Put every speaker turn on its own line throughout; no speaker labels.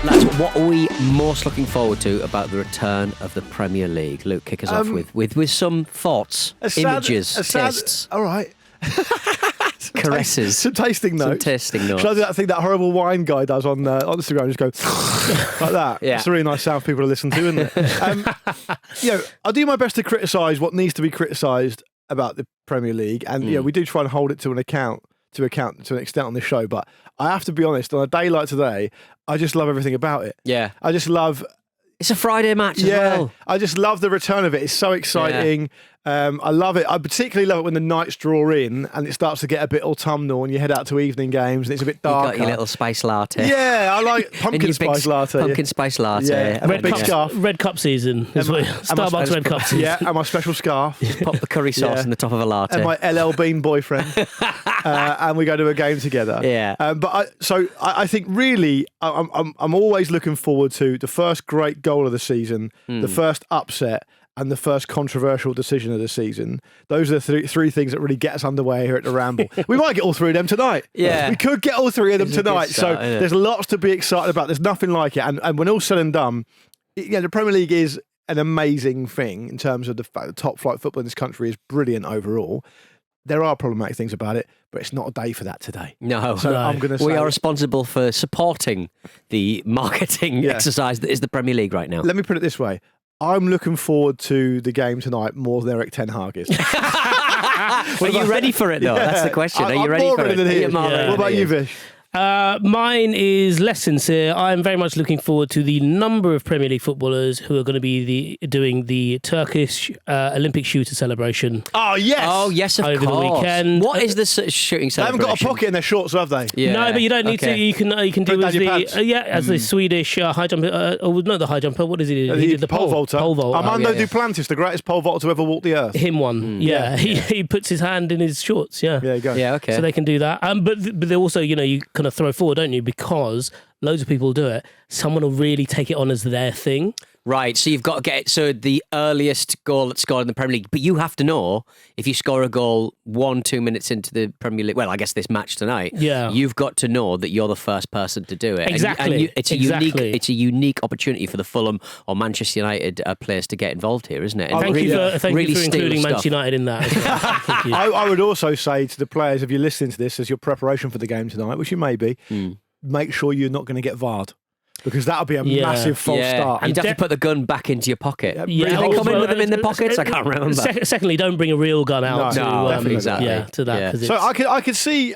Lads, what are we most looking forward to about the return of the Premier League? Luke, kick us off with some thoughts, images, tastes.
All right.
Caresses.
Some tasting notes.
Some tasting notes.
Shall I do that thing that horrible wine guy does on Instagram? Just go like that.
Yeah.
It's a really nice sound for people to listen to, isn't it? I'll do my best to criticise what needs to be criticised about the Premier League, and we do try and hold it to an extent on this show. But I have to be honest, on a day like today, I just love everything about it.
Yeah.
I just love.
It's a Friday match as well.
I just love the return of it. It's so exciting. I love it. I particularly love it when the nights draw in and it starts to get a bit autumnal and you head out to evening games and it's a bit darker.
You got your little spice latte.
Yeah, I like pumpkin spice latte.
Pumpkin spice latte.
Yeah, and
Red
big
cup,
scarf.
Red Cup season. Starbucks Red Cup season.
Yeah, and my special scarf.
Pop the curry sauce in the top of a latte.
And my LL Bean boyfriend. And we go to a game together.
Yeah.
I think really, I'm always looking forward to the first great goal of the season, the first upset, and the first controversial decision of the season. Those are the three things that really get us underway here at the Ramble. We might get all three of them tonight.
Yeah.
We could get all three of them tonight.
Start,
so there's lots to be excited about. There's nothing like it. And when all's said and done, the Premier League is an amazing thing in terms of the fact that top flight football in this country is brilliant overall. There are problematic things about it, but it's not a day for that today.
No.
So I'm going to say...
We are responsible for supporting the marketing exercise that is the Premier League right now.
Let me put it this way. I'm looking forward to the game tonight more than Erik Ten Hag is.
Are you ready for it, though? That's the question. Are you ready
more
for it?
Than he is.
What
about you, Vish?
Mine is less sincere. I'm very much looking forward to the number of Premier League footballers who are going to be doing the Turkish Olympic shooter celebration.
Oh, yes.
Oh, yes, of
over
course.
the weekend.
What is the shooting celebration?
They haven't got a pocket in their shorts, have they?
Yeah.
No, but you don't need to. You can do
Put
as
down your pants.
as the Swedish high jumper. Not the high jumper. What is he? He did the pole
vaulter.
Pole vault.
Armando Duplantis, the greatest pole vaulter to ever walk the earth.
Him one. Yeah. He puts his hand in his shorts. Yeah.
There you go.
Yeah, okay.
So they can do that. But they also, you kind of throw forward, don't you? Because loads of people do it. Someone will really take it on as their thing.
Right, so you've got to get the earliest goal that's scored in the Premier League. But you have to know if you score a goal 1-2 minutes into the Premier League. Well, I guess this match tonight.
Yeah,
you've got to know that you're the first person to do it.
Exactly.
It's a unique opportunity for the Fulham or Manchester United players to get involved here, isn't it? And
thank you for including
stuff.
Manchester United in that. As well. Thank you.
I would also say to the players, if you're listening to this as your preparation for the game tonight, which you may be, make sure you're not going to get VAR'd. Because that would be a massive false start.
And you'd have to put the gun back into your pocket.
Yeah,
Do they come in with them in the pockets? I can't remember.
Secondly, don't bring a real gun out to that.
So I could see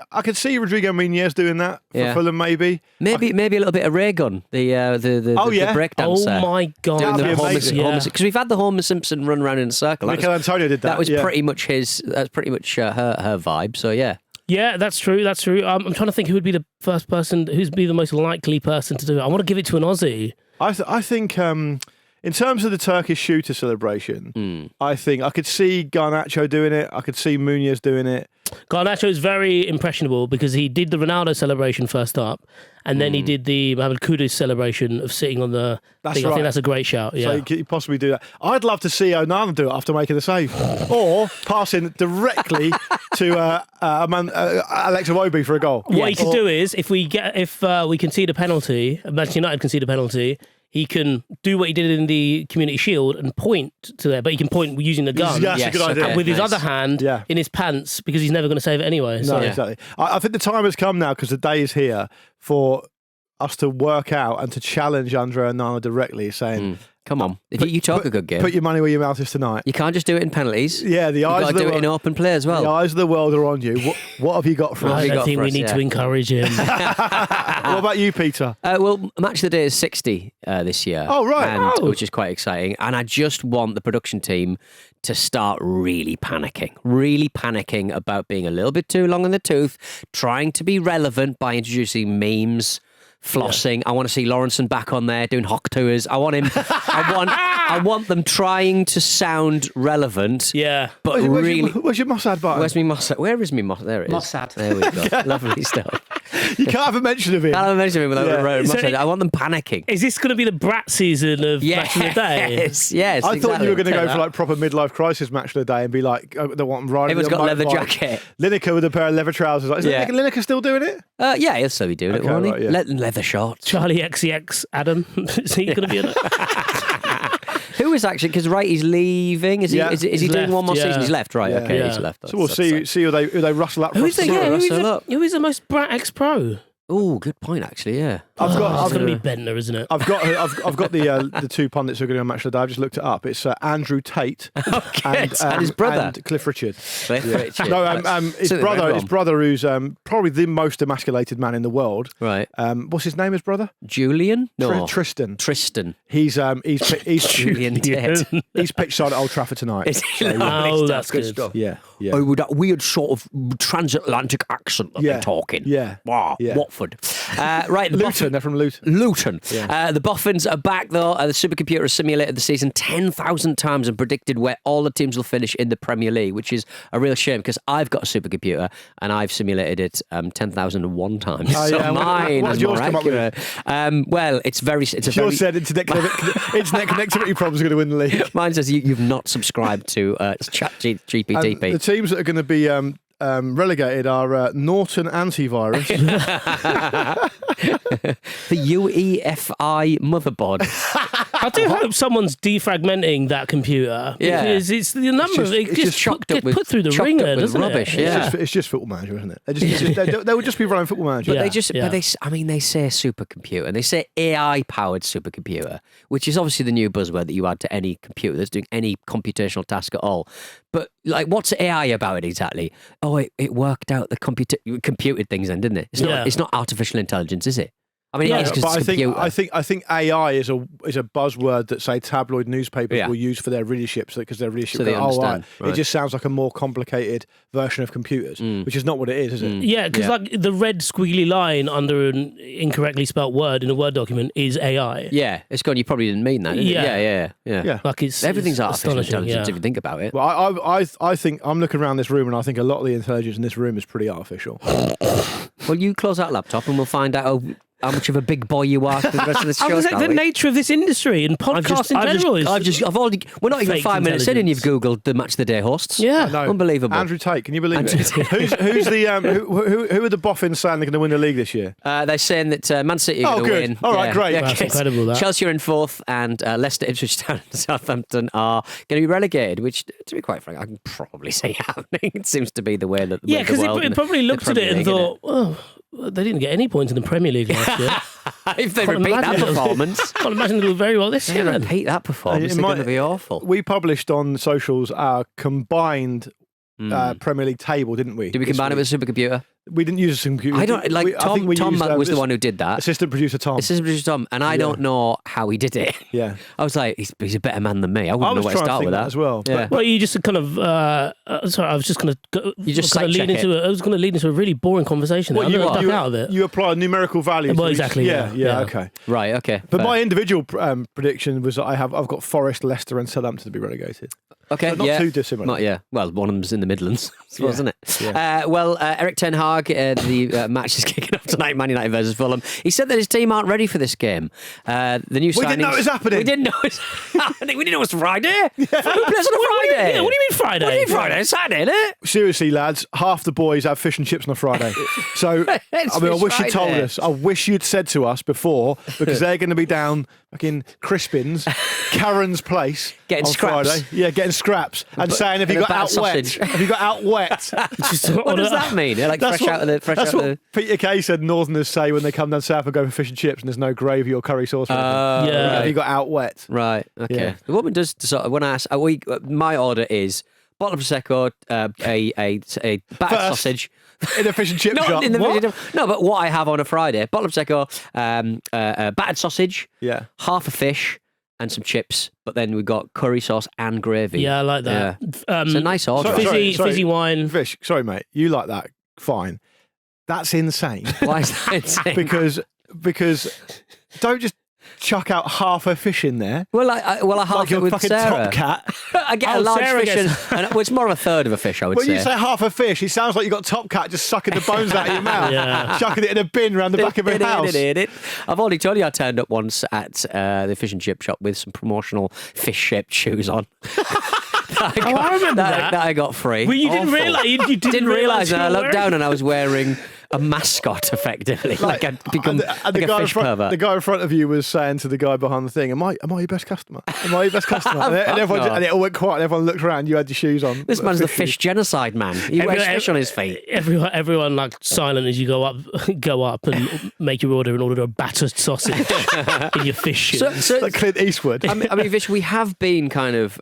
Rodrigo Muniz doing that for Fulham, maybe.
Maybe a little bit of Ray Gun, the breakdancer.
Oh my God,
that'd be amazing.
Because we've had the Homer Simpson run around in a circle.
Michael Antonio did that.
That was pretty much his. That's pretty much her vibe. So yeah.
Yeah, that's true. I'm trying to think who would be the first person, who'd be the most likely person to do it. I want to give it to an Aussie.
I think in terms of the Turkish shooter celebration, I think I could see Garnacho doing it. I could see Muniz doing it. Garnacho
is very impressionable because he did the Ronaldo celebration first up, and then he did the Mohamed Kudus celebration of sitting on the thing. Right. I think that's a great shout. Yeah.
So you could possibly do that. I'd love to see Onana do it after making the save, or passing directly to Alex Iwobi for a goal.
What he could do is if we concede a penalty, Manchester United concede a penalty, he can do what he did in the Community Shield and point to there, but he can point using the gun.
Yes, a good idea.
With his other hand in his pants because he's never going to save it anyway.
No, exactly. I think the time has come now because the day is here for us to work out and to challenge Andre Onana directly, saying,
come on, you talk a good game.
Put your money where your mouth is tonight.
You can't just do it in penalties.
Yeah, the eyes
of the world. Do it in open play as well.
The eyes of the world are on you. What have you got for us?
I don't think we need to encourage him.
What about you, Peter?
Well, Match of the Day is 60 this year.
Oh, right.
Which is quite exciting. And I just want the production team to start really panicking about being a little bit too long in the tooth, trying to be relevant by introducing memes, flossing. I want to see Lawrenson back on there doing hock tours. I want him. I want them trying to sound relevant.
Yeah.
But really.
Where's your Mossad button?
Where's me Mossad? Where is me Mossad? There it is.
Mossad.
There we go. Lovely stuff.
You can't have a mention of him.
Can't mention him without Mossad. I want them panicking.
Is this going to be the brat season of Match of the Day?
Yes.
I thought you were going to go
that.
for like proper midlife crisis Match of the Day and be like, they want him riding.
Everyone's got a leather
motorbike.
jacket.
Lineker with a pair of leather trousers. Is Lineker still doing it?
Yeah, he'll still be doing it,
Okay,
won't he?
right, yeah.
Leather shorts.
Charlie XCX Adam. Is he going to be in it?
Who is actually, because he's leaving. Is he
Yeah.
is he
He's
doing
left,
one more
yeah.
season? He's left, right?
Yeah.
Okay,
Yeah.
he's left.
So we'll see who they rustle up.
Who is
the
who is the most brat ex-pro?
Oh, good point, actually, yeah.
I've
It's
got
going to be Bentner, isn't it?
I've got the two pundits who are going to Match of the Day. I've just looked it up. It's Andrew Tate
And his brother.
and Cliff Richard.
Cliff Richard.
No, his
So the red one.
brother, who's probably the most emasculated man in the world.
Right.
What's his name? His brother?
Julian? No.
Tristan.
Tristan.
He's
Julian Tate.
he's pitch side at Old Trafford tonight.
Is he lovely
Oh,
stuff,
that's good.
stuff.
Yeah, yeah.
Oh, with that weird sort of transatlantic accent that
Yeah,
they're talking.
yeah,
Wow,
yeah.
Watford. Right, the
Luton. They're from Luton.
Luton.
Yeah.
The Boffins are back, though. The supercomputer has simulated the season 10,000 times and predicted where all the teams will finish in the Premier League, which is a real shame because I've got a supercomputer and I've simulated it 10,001 times.
Oh,
So
yeah.
mine
What
is
did yours
more
come up with?
accurate. Well, it's very... It's a
Yours
very
said internet connectivity problems are going to win the league.
mine says you've not subscribed to ChatGPT.
The teams that are going to be relegated are Norton Antivirus.
The UEFI motherboard.
I do hope someone's defragmenting that computer.
Yeah.
Because it's the number of it just
chocked up with-
put through the
chocked
ringer,
up with
doesn't
rubbish,
it?
yeah.
It's just Football Manager, isn't it? They would just be running Football Manager.
But
Yeah,
they just,
yeah.
they say supercomputer and they say AI powered supercomputer, which is obviously the new buzzword that you add to any computer that's doing any computational task at all. But like, what's AI about it exactly? Oh, it worked out the computed things then, didn't it? It's not artificial intelligence, is it? I mean,
Yeah,
it is because
But
it's computer.
I think AI is a buzzword that say tabloid newspapers
Yeah.
will use for their readership, because their readership.
So they
go,
understand,
It
right.
just sounds like a more complicated version of computers, which is not what it is it?
Yeah, because
Yeah.
like the red squiggly line under an incorrectly spelt word in a Word document is AI.
Yeah, it's gone. You probably didn't mean that, did it?
Yeah.
Yeah.
Like it's
Everything's
it's
artificial
astonishing,
intelligence
yeah.
if you think about it.
Well, I think I'm looking around this room and I think a lot of the intelligence in this room is pretty artificial.
Well, you close that laptop and we'll find out how much of a big boy you are for the rest of the
I
show.
was like, the nature of this industry and podcast in general is
I've already. We're not even
fake
5 minutes in, and you've
intelligence.
googled the Match of the Day hosts.
yeah.
No.
Unbelievable.
Andrew Tate, can you believe
Andrew
it?
Tate.
who's the who are the boffins saying they're going to win the league this year?
They're saying that Man City are
Oh,
going to
good.
win.
All right, great.
That's incredible, that.
Chelsea are in fourth, and Leicester, Ipswich Town, and Southampton are going to be relegated. Which, to be quite frank, I can probably see happening. It seems to be the way that
Yeah, because
the world
it
and
probably
the
looked at
Premier
it and
League, innit?
thought, oh, they didn't get any points in the Premier League last year.
if they
Can't
repeat that
imagine it.
performance,
Can't imagine they'll do very well this
they
year. then.
repeat that performance,
It
they're
might-
going to be awful.
We published on socials our combined Premier League table, didn't we?
Did we
this
combine it
week?
with a supercomputer?
We didn't use a computer.
I don't like
I think we
Tom
used,
was the one who did that.
Assistant producer Tom.
Assistant producer Tom, and I don't know how he did it.
Yeah.
I was like, he's a better man than me. I
I
wouldn't know
was
where to
trying to
start
think
with
that
that
as well.
Yeah.
Well, you just kind of. Sorry, I was just going to.
You just
kind of lead
sidetrack
into. I was going to lead into a really boring conversation.
Well,
I'm going to duck out of it.
you apply a numerical value.
Well,
to each-
exactly, yeah.
Okay.
Right, okay.
But
fair.
my individual prediction was that I've got Forest, Leicester, and Southampton to be relegated.
okay,
So not
yeah.
too dissimilar.
Yeah, well, one of them's in the Midlands, I suppose,
Yeah.
isn't it?
Yeah.
Erik Ten Hag, the match is kicking off tonight, Man United versus Fulham. He said that his team aren't ready for this game. The new
We didn't know
signings-
it was happening.
We didn't know it was happening. We didn't know it was Friday. Who plays on a Friday?
Yeah, what do you mean Friday?
What do you mean Friday? It's Saturday, isn't it?
Seriously, lads, half the boys have fish and chips on a Friday. So,
It's
I mean, I
Fish
wish you told
Friday.
us. I wish you'd said to us before, because they're going to be down fucking Crispin's, Karen's place
Getting
on
scraps.
Friday. Yeah, getting scraps and saying, "Have
and
you
a
got out
battered
wet?
sausage."
Have you got out wet?"
What does that mean? They're like fresh out of the.
That's what Peter Kay said Northerners say when they come down south and go for fish and chips and there's no gravy or curry sauce. For anything.
Yeah.
Have you got out wet?
Right. Okay.
Yeah.
The woman does sort of when I ask, my order is bottle of prosecco, a battered
First.
sausage.
In a fish and chip shop.
Not in the
What?
no, but what I have on a Friday: bottle of prosecco, battered sausage,
Yeah.
half a fish, and some chips. But then we got curry sauce and gravy.
Yeah, I like that.
It's a nice order.
Fizzy wine.
Fish. Sorry, mate. You like that? Fine. That's insane.
Why is that insane?
because don't just chuck out half a fish in there.
Well, I half
Like
it
your
with
fucking
Sarah.
top cat.
I get a large
Sarah
fish, well, it's more of a third of a fish, I would
When
say.
you say half a fish, it sounds like you got top cat just sucking the bones out of your mouth,
Yeah.
chucking it in a bin around the back of your house.
I've already told you I turned up once at the fish and chip shop with some promotional fish-shaped shoes on.
I remember that.
I got free.
Well, you didn't
Awful.
realise. You
Didn't realise,
you
and I
were
looked
wearing-
down and I was wearing a mascot, effectively. Like I'd become
And
like a fish pervert.
the guy in front of you was saying to the guy behind the thing, "Am I your best customer? Am I your best customer?" And it all went quiet. And everyone looked around. You had your shoes on.
This man's the
shoes.
fish genocide man. He wears fish on his feet.
Everyone like silent as you go up and make your order and order a battered sausage in your fish shoes.
So,
Like Clint Eastwood.
I mean, Vish, we have been kind of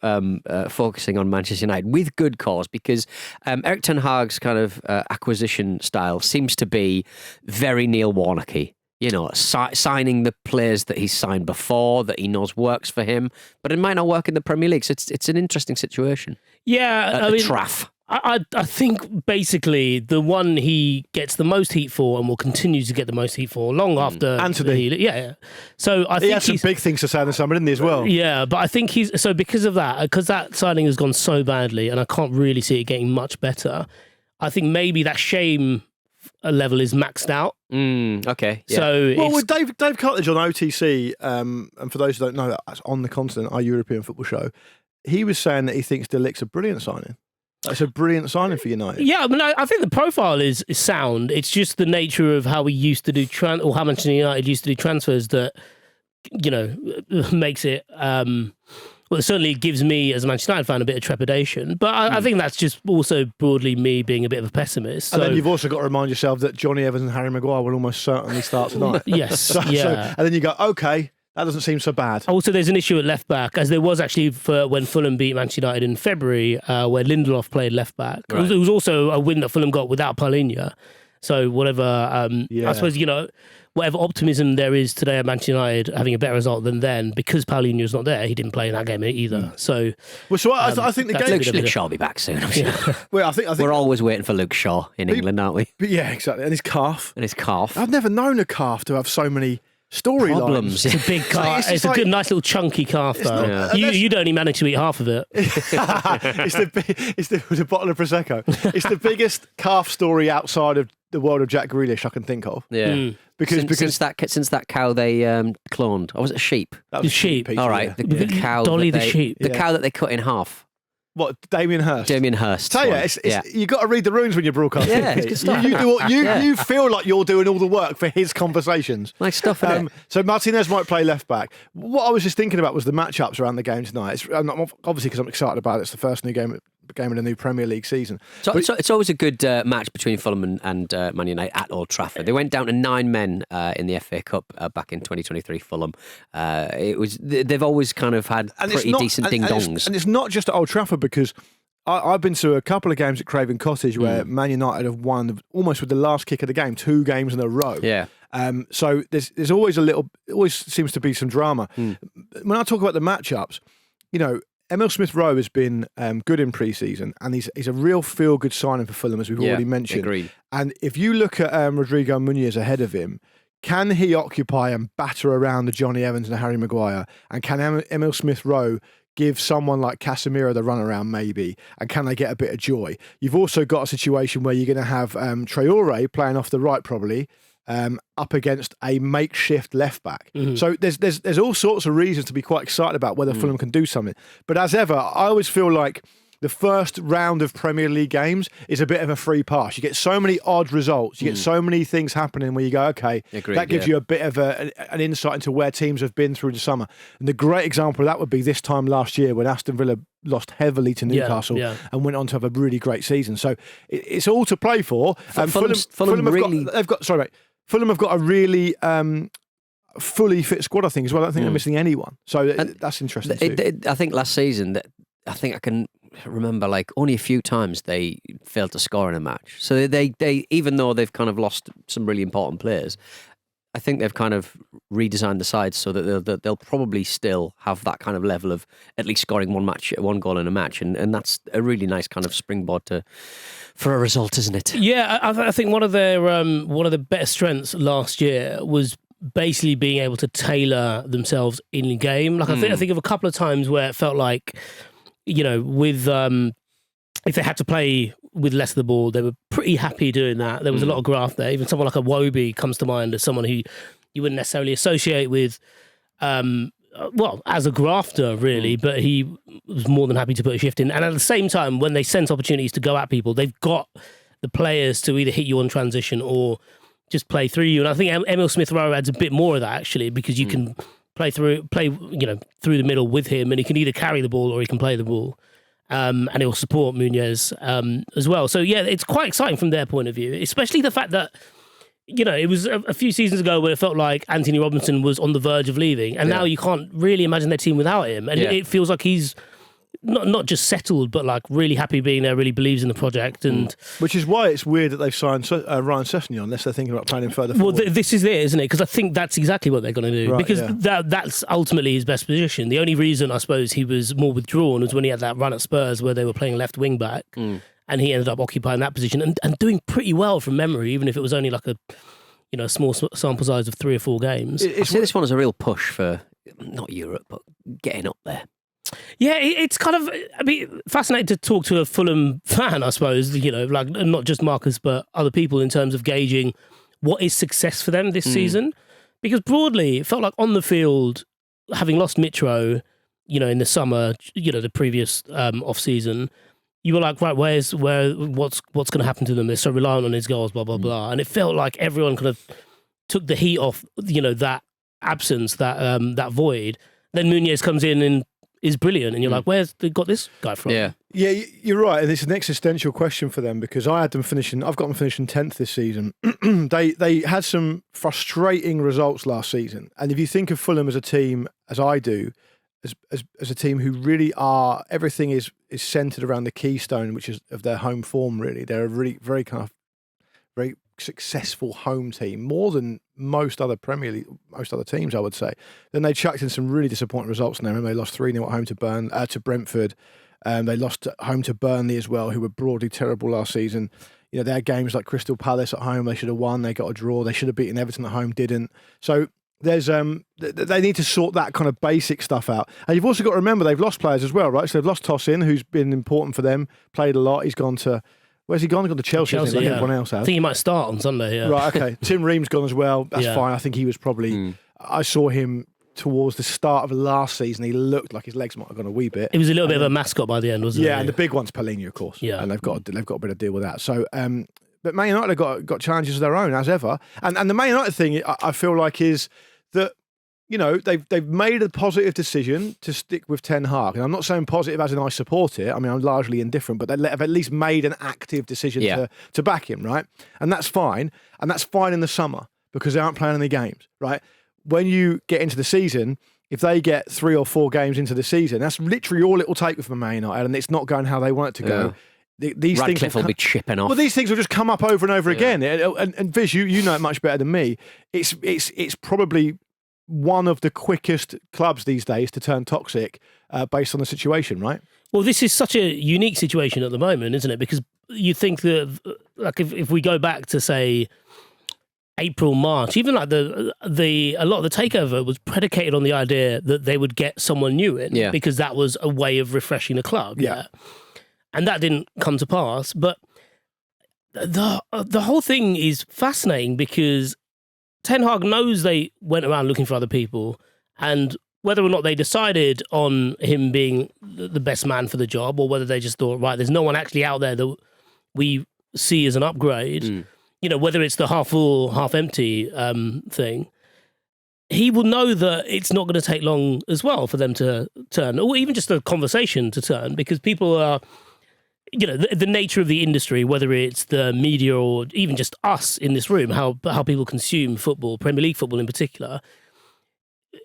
focusing on Manchester United with good cause because Erik Ten Hag's kind of acquisition style seems to be very Neil Warnocky. You know, signing the players that he's signed before that he knows works for him, but it might not work in the Premier League. So it's an interesting situation.
Yeah,
I mean, Traff.
I think basically the one he gets the most heat for and will continue to get the most heat for long after
Anthony.
Yeah. So I
He
think
had some
he's
big things to say in the summer, didn't he, as well?
Yeah, but I think because of that, because that signing has gone so badly, and I can't really see it getting much better. I think maybe that shame level is maxed out.
Okay. Yeah.
So
Well,
it's,
with Dave Cutledge on OTC, and for those who don't know, that's on the continent, our European football show. He was saying that he thinks De Ligt's a brilliant signing. It's a brilliant signing for United.
yeah, I mean, I think the profile is sound. It's just the nature of how we used to do or how Manchester United used to do transfers that makes it. Well, it certainly gives me, as a Manchester United fan, a bit of trepidation. But I think that's just also broadly me being a bit of a pessimist.
And
So,
then you've also got to remind yourself that Johnny Evans and Harry Maguire will almost certainly start tonight.
yes, yeah.
And then you go, okay, that doesn't seem so bad.
Also, there's an issue at left back, as there was actually for when Fulham beat Manchester United in February, where Lindelof played left back.
Right.
It was also a win that Fulham got without Paulinho. So whatever, I suppose, whatever optimism there is today at Manchester United having a better result than then, because Paulinho's not there, he didn't play in that game either. So,
Well, so I think the
that's
game.
Luke Shaw will be back soon. I'm sure.
Well, I think
We're always waiting for Luke Shaw in England, aren't we?
But yeah, exactly. And his calf.
And his calf.
I've never known a calf to have so many storylines.
Problems.
it's a big calf.
It's just
It's a
like-
good, nice little chunky calf, though.
not-
You'd only manage to eat half of it.
It's the bottle of prosecco. It's the biggest calf story outside of the world of Jack Grealish I can think of.
Yeah.
Because
Since that cow they cloned, or was it a sheep?
that
The
was
sheep.
piece,
All
yeah.
right, the cow.
Dolly
that
the
they-
sheep.
The
Yeah.
cow that they cut in half.
What, Damien Hirst?
Damien Hirst.
Tell you, you got to read the runes when you're broadcasting.
Yeah, it's good stuff.
You feel like you're doing all the work for his conversations.
Nice stuff, isn't it?
So Martinez might play left back. What I was just thinking about was the matchups around the game tonight. Obviously because I'm excited about it. It's the first new game of the new Premier League season.
So it's always a good match between Fulham and Man United at Old Trafford. They went down to 9 men in the FA Cup back in 2023. Fulham. They've always kind of had pretty decent ding dongs.
And it's not just at Old Trafford, because I've been to a couple of games at Craven Cottage where Man United have won almost with the last kick of the game, 2 games in a row.
Yeah.
So there's always always seems to be some drama. When I talk about the matchups, Emil Smith-Rowe has been good in pre-season, and he's a real feel-good signing for Fulham, as we've already mentioned.
Agreed.
And if you look at Rodrigo Muniz ahead of him, can he occupy and batter around the Johnny Evans and the Harry Maguire? And can Emil Smith-Rowe give someone like Casemiro the runaround maybe? And can they get a bit of joy? You've also got a situation where you're going to have Traore playing off the right probably, up against a makeshift left back. So there's all sorts of reasons to be quite excited about whether Fulham can do something. But as ever, I always feel like the first round of Premier League games is a bit of a free pass. You get so many odd results. You get so many things happening where you go, okay,
Agreed,
that gives you a bit of an insight into where teams have been through the summer. And the great example of that would be this time last year when Aston Villa lost heavily to Newcastle and went on to have a really great season. So it's all to play for.
Fulham really...
Fulham have got a really fully fit squad, I think, as well. I don't think they're missing anyone. So that's interesting too.
I think last season, I think I can remember only a few times they failed to score in a match. So they even though they've kind of lost some really important players, I think they've kind of redesigned the side so that they'll probably still have that kind of level of at least scoring one goal in a match, and that's a really nice kind of springboard for a result, isn't it?
Yeah, I think one of the better strengths last year was basically being able to tailor themselves in game. Like I think of a couple of times where it felt like, with if they had to play with less of the ball, they were pretty happy doing that. There was a lot of graft there. Even someone like a Wobie comes to mind as someone who you wouldn't necessarily associate with, as a grafter, really, but he was more than happy to put a shift in. And at the same time, when they sense opportunities to go at people, they've got the players to either hit you on transition or just play through you. And I think Emil Smith-Rowe adds a bit more of that, actually, because you can play through the middle with him, and he can either carry the ball or he can play the ball. And he'll support Muñoz as well. So, yeah, it's quite exciting from their point of view, especially the fact that, it was a few seasons ago where it felt like Anthony Robinson was on the verge of leaving, and now you can't really imagine their team without him. And it feels like he's not just settled, but like really happy being there, really believes in the project. And
which is why it's weird that they've signed Ryan Sessegnon unless they're thinking about planning further forward.
Well, this is it, isn't it? Because I think that's exactly what they're going to do.
Right,
because that's ultimately his best position. The only reason, I suppose, he was more withdrawn was when he had that run at Spurs where they were playing left wing back, and he ended up occupying that position and doing pretty well from memory, even if it was only like a small sample size of 3 or 4 games.
I see this one as a real push for not Europe, but getting up there.
Yeah, it's kind of, fascinating to talk to a Fulham fan, I suppose, like not just Marcus, but other people in terms of gauging what is success for them this season. Because broadly, it felt like on the field, having lost Mitro, in the summer, the previous off-season, you were like, right, what's going to happen to them? They're so reliant on his goals, blah, blah, blah. And it felt like everyone kind of took the heat off, that absence, that void. Then Muñoz comes in and is brilliant, and you're like, where's they got this guy from?
Yeah, you're right, and it's an existential question for them because I've got them finishing 10th this season. They had some frustrating results last season, and if you think of Fulham as a team, as I do, as a team who really are, everything is centred around the keystone, which is of their home form. Really, they're a really very very successful home team, more than most other teams, I would say. Then they chucked in some really disappointing results in there. Remember, they lost 3-0 at home to Brentford. They lost at home to Burnley as well, who were broadly terrible last season. They had games like Crystal Palace at home. They should have won. They got a draw. They should have beaten Everton at home. Didn't. So there's they need to sort that kind of basic stuff out. And you've also got to remember they've lost players as well, right? So they've lost Tosin, who's been important for them, played a lot. He's gone to... Where's he gone? He's gone to Chelsea, like everyone else has.
I think he might start on Sunday, yeah.
Right, okay. Tim Ream's gone as well. That's fine. I think he was probably... I saw him towards the start of last season. He looked like his legs might have gone a wee bit.
He was a little bit of a mascot by the end, wasn't he?
Yeah, and the big one's Palhinha, of course. Yeah. And they've got a bit of deal with that. So, but Man United have got challenges of their own, as ever. And the Man United thing, I feel like, is that... they've made a positive decision to stick with Ten Hag. And I'm not saying positive as in I support it. I mean, I'm largely indifferent, but they've at least made an active decision to back him, right? And that's fine. And that's fine in the summer because they aren't playing any games, right? When you get into the season, if they get 3 or 4 games into the season, that's literally all it will take for Man United, and it's not going how they want it to go. These
Radcliffe
things
will be chipping off.
Well, these things will just come up over and over again. And Viz, you know it much better than me. It's probably one of the quickest clubs these days to turn toxic based on the situation, right?
Well, this is such a unique situation at the moment, isn't it? Because you think that, like, if we go back to, say, April, March, even like a lot of the takeover was predicated on the idea that they would get someone new in because that was a way of refreshing the club. Yeah. And that didn't come to pass. But the whole thing is fascinating because Ten Hag knows they went around looking for other people, and whether or not they decided on him being the best man for the job, or whether they just thought, right, there's no one actually out there that we see as an upgrade, whether it's the half full, half empty thing, he will know that it's not going to take long as well for them to turn, or even just a conversation to turn, because people are... the nature of the industry, whether it's the media or even just us in this room, how people consume football, Premier League football in particular,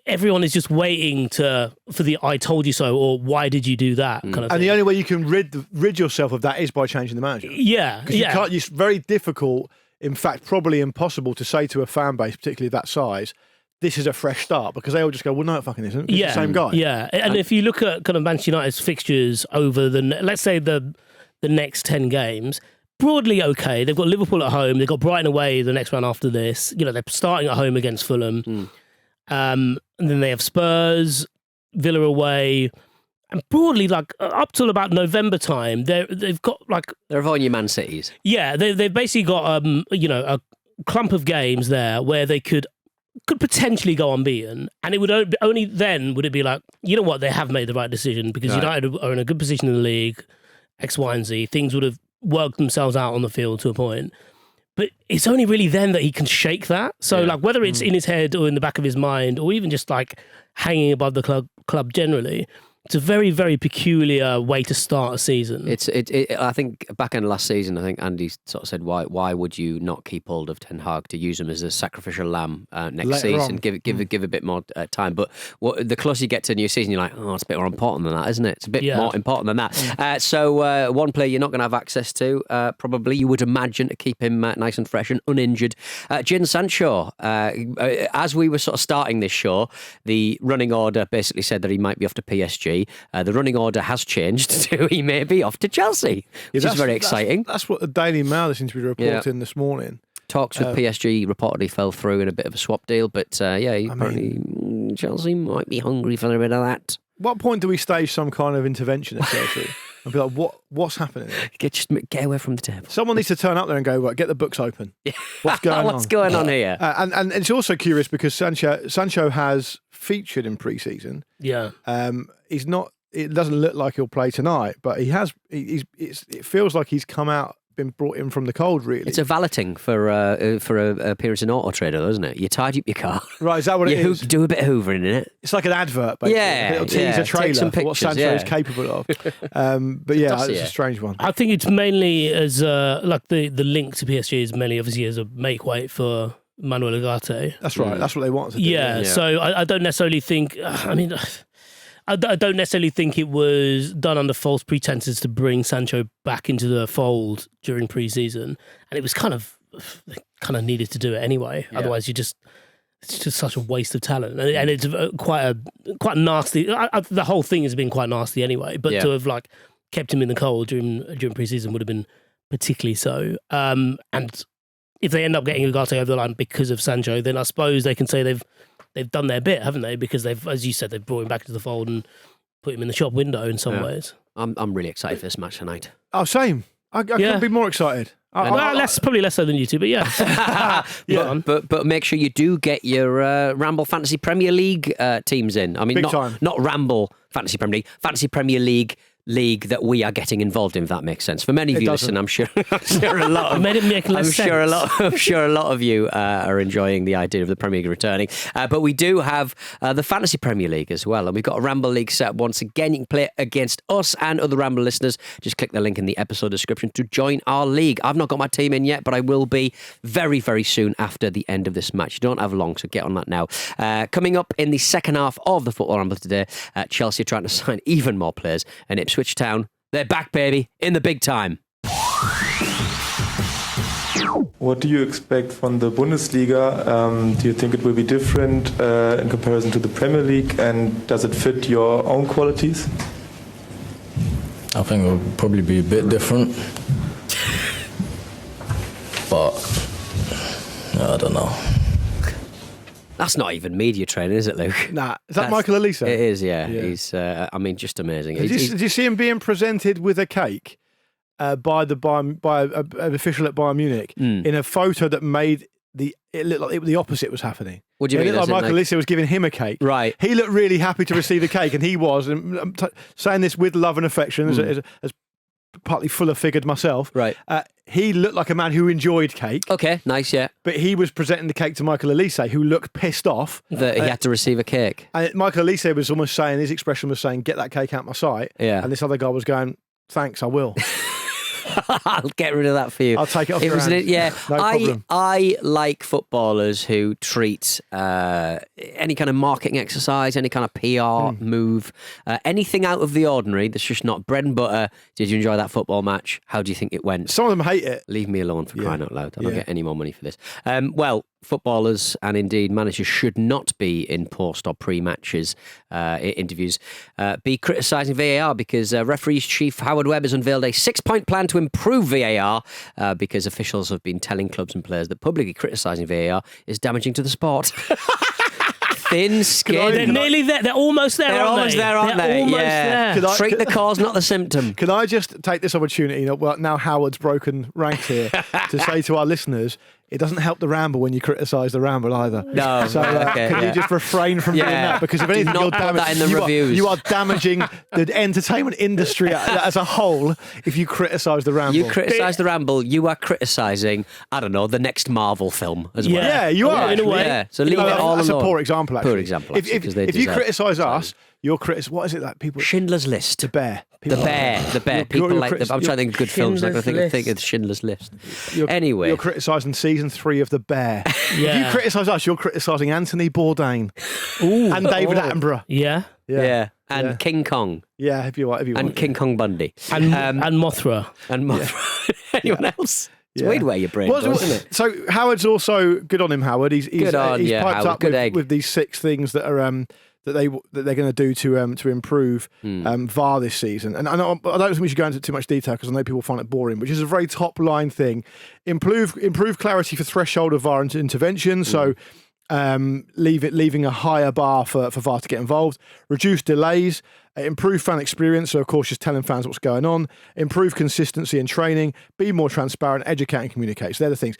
everyone is just waiting for the "I told you so" or "Why did you do that?" kind of thing.
And the only way you can rid yourself of that is by changing the manager.
Yeah,
It's very difficult, in fact, probably impossible to say to a fan base, particularly that size, this is a fresh start, because they all just go, well, no, it fucking isn't. It's the same guy.
Yeah, and if you look at kind of Manchester United's fixtures over let's say the next 10 games, broadly okay. They've got Liverpool at home. They've got Brighton away the next round after this. You know, they're starting at home against Fulham. And then they have Spurs, Villa away. And broadly, like up till about November time, they've got like...
They're avoiding your Man Cities.
Yeah, they've basically got, a clump of games there where they could potentially go unbeaten, and it would only then would it be like, you know what, they have made the right decision because United are in a good position in the league, X, Y, and Z. Things would have worked themselves out on the field to a point. But it's only really then that he can shake that. So like whether it's in his head or in the back of his mind or even just like hanging above the club generally, it's a very, very peculiar way to start a season.
I think back end of last season, I think Andy sort of said, why would you not keep hold of Ten Hag to use him as a sacrificial lamb next
Later
season?
on.
Give a bit more time. But the closer you get to a new season, you're like, it's a bit more important than that, isn't it? It's a bit more important than that. So one player you're not going to have access to, probably you would imagine, to keep him nice and fresh and uninjured. Jadon Sancho. As we were sort of starting this show, the running order basically said that he might be off to PSG. The running order has changed to he may be off to Chelsea, which is very exciting.
That's what the Daily Mail seems to be reporting this morning.
Talks with PSG reportedly fell through in a bit of a swap deal, but apparently Chelsea might be hungry for a bit of that.
What point do we stage some kind of intervention at Chelsea and be like, what's happening there?
Just get away from the table.
Someone needs to turn up there and go, right, get the books open. What's going on?
What's going on here?
And it's also curious because Sancho has featured in pre-season.
Yeah.
He's not. It doesn't look like he'll play tonight, but he has. It feels like he's been brought in from the cold. Really,
it's a valeting for a appearance in Auto Trader, though, isn't it? You tidy up your car,
right? Is that what it is?
Do a bit of hoovering in it.
It's like an advert, basically.
Yeah,
a little teaser trailer
take some
for what
pictures,
Sancho is capable of. But yeah, it's a strange one.
I think it's mainly as like the link to PSG is mainly obviously as a make weight for Manuel Ugarte.
That's right. That's what they want to do.
Yeah. So I don't necessarily think. I don't necessarily think it was done under false pretenses to bring Sancho back into the fold during pre-season, and it was kind of needed to do it anyway. Yeah. Otherwise, it's just such a waste of talent, and it's quite nasty. The whole thing has been quite nasty anyway. But to have like kept him in the cold during pre-season would have been particularly so. And if they end up getting Ugarte over the line because of Sancho, then I suppose they can say they've done their bit, haven't they? Because they've, as you said, they've brought him back into the fold and put him in the shop window in some ways.
I'm really excited for this match tonight.
Oh, same. I couldn't be more excited.
Probably less so than you two, but yeah.
But make sure you do get your Ramble Fantasy Premier League teams in. I mean, not Ramble Fantasy Premier League, Fantasy Premier League that we are getting involved in, if that makes sense. For many of you listening, I'm sure a lot of
made it make less sense.
I'm sure a lot of you are enjoying the idea of the Premier League returning. But we do have the Fantasy Premier League as well, and we've got a Ramble League set up once again. You can play against us and other Ramble listeners. Just click the link in the episode description to join our league. I've not got my team in yet, but I will be very, very soon after the end of this match. You don't have long, so get on that now. Coming up in the second half of the Football Ramble today, Chelsea are trying to sign even more players, and Ipswich Town, they're back, baby, in the big time.
What do you expect from the Bundesliga? Do you think it will be different in comparison to the Premier League, and does it fit your own qualities?
I think it will probably be a bit different, but I don't know.
That's not even media training, is it, Luke?
Nah. Is that Michael Elise?
It is, yeah. He's, just amazing.
Did you see him being presented with a cake by an official at Bayern Munich in a photo that made it looked like the opposite was happening?
What do you mean?
It looked like Michael Elise was giving him a cake.
Right.
He looked really happy to receive the cake, and he was. And I'm saying this with love and affection, as partly fuller figured myself.
Right.
He looked like a man who enjoyed cake.
Okay, nice, yeah.
But he was presenting the cake to Michael Elise, who looked pissed off
that he had to receive a cake.
And Michael Elise was almost saying, his expression was saying, "Get that cake out my sight."
Yeah.
And this other guy was going, "Thanks, I will."
I'll get rid of that for you.
I'll take it off your hands.
Yeah,
no problem.
I like footballers who treat any kind of marketing exercise, any kind of PR move, anything out of the ordinary that's just not bread and butter. Did you enjoy that football match? How do you think it went?
Some of them hate it.
Leave me alone, for crying out loud. I don't get any more money for this. Well, footballers and indeed managers should not be in post or pre-matches interviews be criticising VAR because referees chief Howard Webb has unveiled a 6-point plan to improve VAR because officials have been telling clubs and players that publicly criticising VAR is damaging to the sport. Thin skin.
They're nearly there. They're almost there,
They're
aren't
almost
they?
there, aren't
They're
they?
almost
Yeah.
there.
Treat the cause, not the symptom.
Can I just take this opportunity, well, now Howard's broken ranks here, to say to our listeners, it doesn't help the ramble when you criticise the ramble either.
No.
So
Okay,
can you just refrain from doing that? Because if anything,
not
you're
put that in the
you
reviews.
you are damaging the entertainment industry as a whole if you criticise the ramble.
You criticise the ramble, you are criticising, I don't know, the next Marvel film as well.
Yeah, you are.
In a way.
Yeah. So leave it all
that's
alone.
a poor example, actually.
Poor example, actually, because they
if you
deserve
criticise us, you're what is it that people...
Schindler's List.
The Bear.
The Bear. People
you're
like I'm trying to think of good films. Like I
Schindler's
think of Schindler's List.
You're
Anyway.
criticising season 3 of The Bear. If you
Yeah.
criticise us, you're criticising Anthony Bourdain
Ooh.
and David Attenborough.
Yeah.
Yeah. And
Yeah.
King Kong.
Yeah, if you want.
And King Kong Bundy.
And Mothra.
And anyone else? It's weird where your brain goes, isn't it?
So Howard's also good on him. Howard, he's
Good on
he's
you,
piped
Howard.
up
Good egg.
with these 6 things that are that they're going to do to improve VAR this season. And I don't think we should go into too much detail because I know people find it boring, which is a very top line thing. Improve clarity for threshold of VAR intervention. So. Leaving a higher bar for VAR to get involved, reduce delays, improve fan experience, so of course just telling fans what's going on, improve consistency in training, be more transparent, educate and communicate. So they're the things.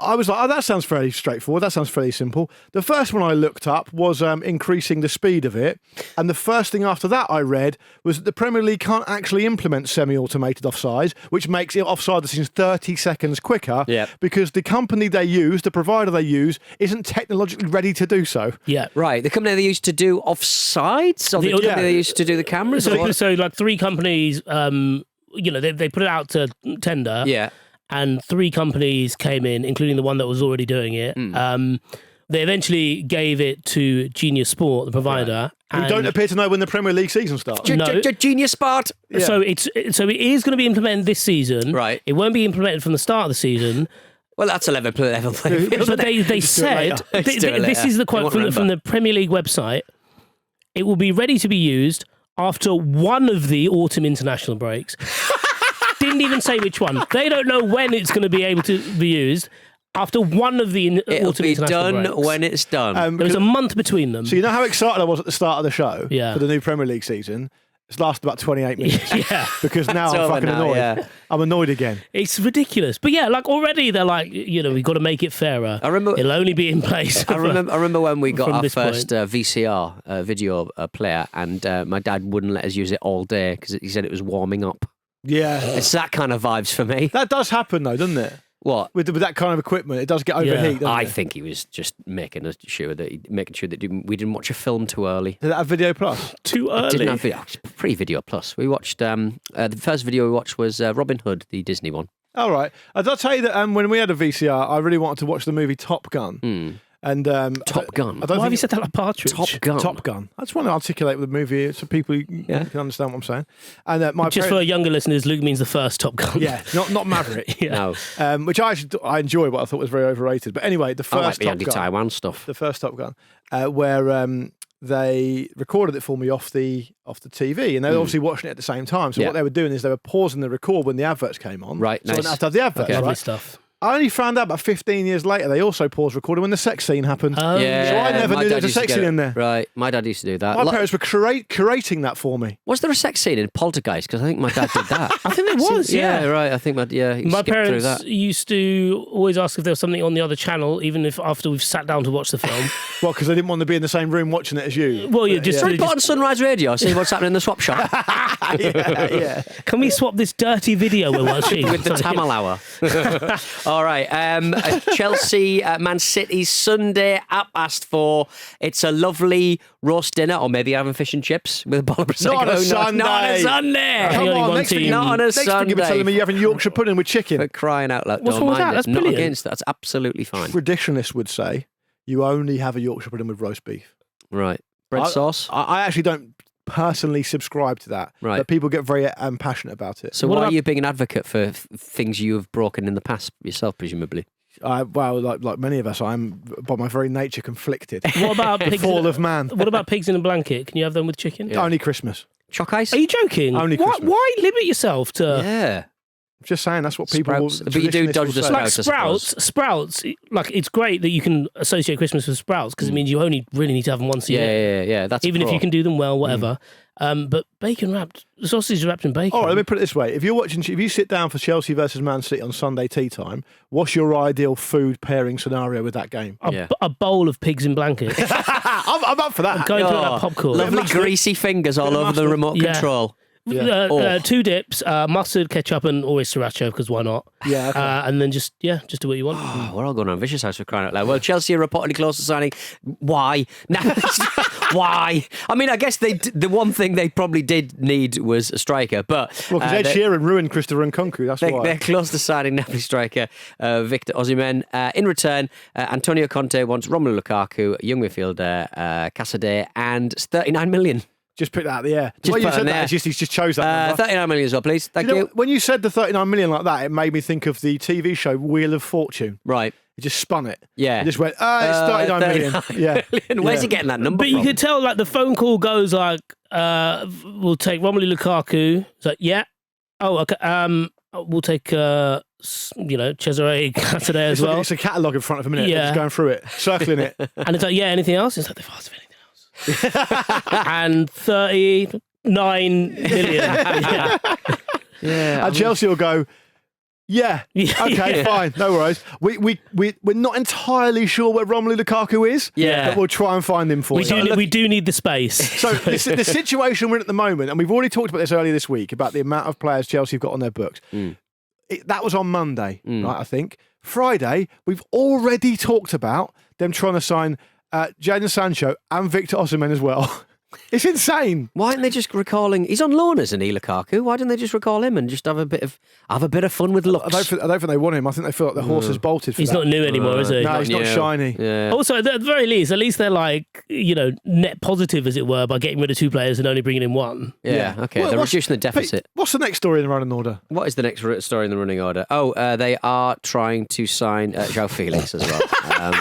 I was like, oh, that sounds fairly straightforward. That sounds fairly simple. The first one I looked up was increasing the speed of it. And the first thing after that I read was that the Premier League can't actually implement semi-automated offside, which makes it offside decisions 30 seconds quicker because the company they use, the provider they use, isn't technologically ready to do so.
Yeah.
Right. The company they used to do offsides? Or the company they used to do the cameras?
So like 3 companies, they put it out to tender.
Yeah.
And 3 companies came in, including the one that was already doing it. They eventually gave it to Genius Sport, the provider.
Who don't appear to know when the Premier League season starts.
Genius Sport.
Yeah. So it is going to be implemented this season.
Right.
It won't be implemented from the start of the season.
Well, that's a level playing field.
But they said, this is the quote from the Premier League website, it will be ready to be used after one of the autumn international breaks. Didn't even say which one. They don't know when it's going to be able to be used. After one of the autumn international
done
breaks.
when it's done.
There was a month between them.
So you know how excited I was at the start of the show
Yeah.
for the new Premier League season? It's lasted about 28 minutes.
Yeah.
Because now
It's
I'm
over
fucking
now,
annoyed.
yeah.
I'm annoyed again.
It's ridiculous. But yeah, like already they're like, we've got to make it fairer.
I remember-
It'll only be in place.
I remember when we got
from
our
this
first
point.
VCR video player, and my dad wouldn't let us use it all day because he said it was warming up.
Yeah.
It's that kind of vibes for me.
That does happen though, doesn't it?
What?
With that kind of equipment, it does get overheat, doesn't
I
it?
think he was just making sure that we didn't watch a film too early.
Did that have Video Plus?
Too early.
Didn't have video, pre-video plus. We watched the first video we watched was Robin Hood, the Disney one.
All right. I'll tell you that when we had a VCR, I really wanted to watch the movie Top Gun. And
Top Gun.
Why have you said that like Partridge?
Top Gun.
Top Gun. I just want to articulate the movie so people can understand what I'm saying. And
Just for younger listeners, Luke means the first Top Gun.
Yeah, not Maverick.
No.
Which I enjoy, but I thought was very overrated. But anyway, the
I like
first
the
Top Gun,
anti-Taiwan stuff.
the first Top Gun, where they recorded it for me off the TV, and they were obviously watching it at the same time. So
Yeah.
what they were doing is they were pausing the record when the adverts came on.
Right,
So I
nice.
didn't have to have the adverts.
Okay.
Lovely
Right?
stuff.
I only found out about 15 years later they also paused recording when the sex scene happened.
Oh,
Yeah,
So I never
my
knew there
dad
was a
used to
sex
get
scene
it.
in there.
Right, my dad used to do that.
My parents were curating that for me.
Was there a sex scene in Poltergeist? Because I think my dad did that.
I think there was, yeah.
right. I think he
My
skipped through
parents
that.
used to always ask if there was something on the other channel, even if after we've sat down to watch the film.
Well, because they didn't want to be in the same room watching it as you.
Well, yeah, just,
Should we put on Sunrise Radio, see what's happening in the swap shop
yeah.
can we swap this dirty video we're watching?
with the Tamil Hour? All right. Chelsea, Man City, Sunday, 4:30. It's a lovely roast dinner, or maybe having fish and chips with a bottle of Prosecco.
Not on a Sunday.
Not on a Sunday.
Come
only
on,
one
next week,
team.
Not on a
next week you'll be telling
Sunday.
me you're having Yorkshire pudding with chicken.
For crying out loud.
What's
Don't
wrong with
mind
that?
it.
That's
Not
brilliant.
against that. That's absolutely fine.
Traditionalists would say you only have a Yorkshire pudding with roast beef.
Right. Bread sauce.
I actually don't personally subscribe to that.
Right.
But people get very passionate about it.
So
What
why
about-
are you being an advocate for things you have broken in the past yourself, presumably?
Well, like many of us, I'm by my very nature conflicted.
What about
The
pigs?
fall of man.
What about pigs in a blanket? Can you have them with chicken?
Only Christmas.
Choc ice?
Are you joking?
Only Christmas.
Why limit yourself to
Yeah.
Just saying, that's what people
Sprouts.
will.
But you do
traditionalists
dodge
will
the
say.
sprouts.
like sprouts? Like it's great that you can associate Christmas with sprouts because it means you only really need to have them once a year.
Yeah. That's
Even if you can do them well, whatever.
Mm.
But bacon wrapped, sausage wrapped in bacon.
All right, let me put it this way: if you sit down for Chelsea versus Man City on Sunday tea time, what's your ideal food pairing scenario with that game?
A bowl of pigs in blankets.
I'm up for that.
Going through that popcorn.
Lovely greasy fingers all over the remote
Yeah.
control.
Two dips, mustard, ketchup, and always sriracha because why not?
Yeah, okay.
And then just do what you want.
Oh, we're all going on Vicious House for crying out loud. Well, Chelsea are reportedly close to signing. Why? Why? I mean, I guess the one thing they probably did need was a striker, but
Well, because Ed Sheeran ruined Christopher Nkunku, that's why.
they're close to signing Napoli striker Victor Osimhen. In return, Antonio Conte wants Romelu Lukaku, young midfielder, Casade, and 39 million.
Just pick that out of the air. The
Just
way you
put it
said
in
that,
there.
he's just chose that number.
39 million as well, please. Thank
You know,
you.
when you said the 39 million like that, it made me think of the TV show Wheel of Fortune.
Right.
It just spun it.
Yeah.
It just went, it's 39 million.
39
Yeah.
million. Where's
Yeah.
he getting that number
But
from?
you could tell, like, the phone call goes like, we'll take Romelu Lukaku. It's like, yeah. Oh, okay. We'll take, Cesare Casade as
It's like
well.
it's a catalogue in front of him, isn't it?
Yeah.
Just going through it, circling it.
And it's like, yeah, anything else? It's like, they've asked for anything else. And 39 million.
Yeah.
And Chelsea will go, yeah, okay, fine, no worries. We're not entirely sure where Romelu Lukaku is,
Yeah.
but we'll try and find him for you.
We do need the space.
So the situation we're in at the moment, and we've already talked about this earlier this week, about the amount of players Chelsea have got on their books. That was on Monday, right, I think. Friday, we've already talked about them trying to sign Jadon Sancho and Victor Osimhen as well. It's insane.
Why aren't they just recalling? He's on loan, isn't he, Lukaku? Why didn't they just recall him and just have a bit of fun with looks?
I don't think they want him. I think they feel like the horse has bolted for
He's
that.
not new anymore, is he?
No, he's not
new.
shiny.
Yeah.
Also, at the very least, they're like, net positive, as it were, by getting rid of two players and only bringing in one.
Yeah. Okay.
Well,
They're
what's-
reducing the deficit.
Pete, what's the next story in the running order?
What is the next story in the running order? They are trying to sign João Felix as well.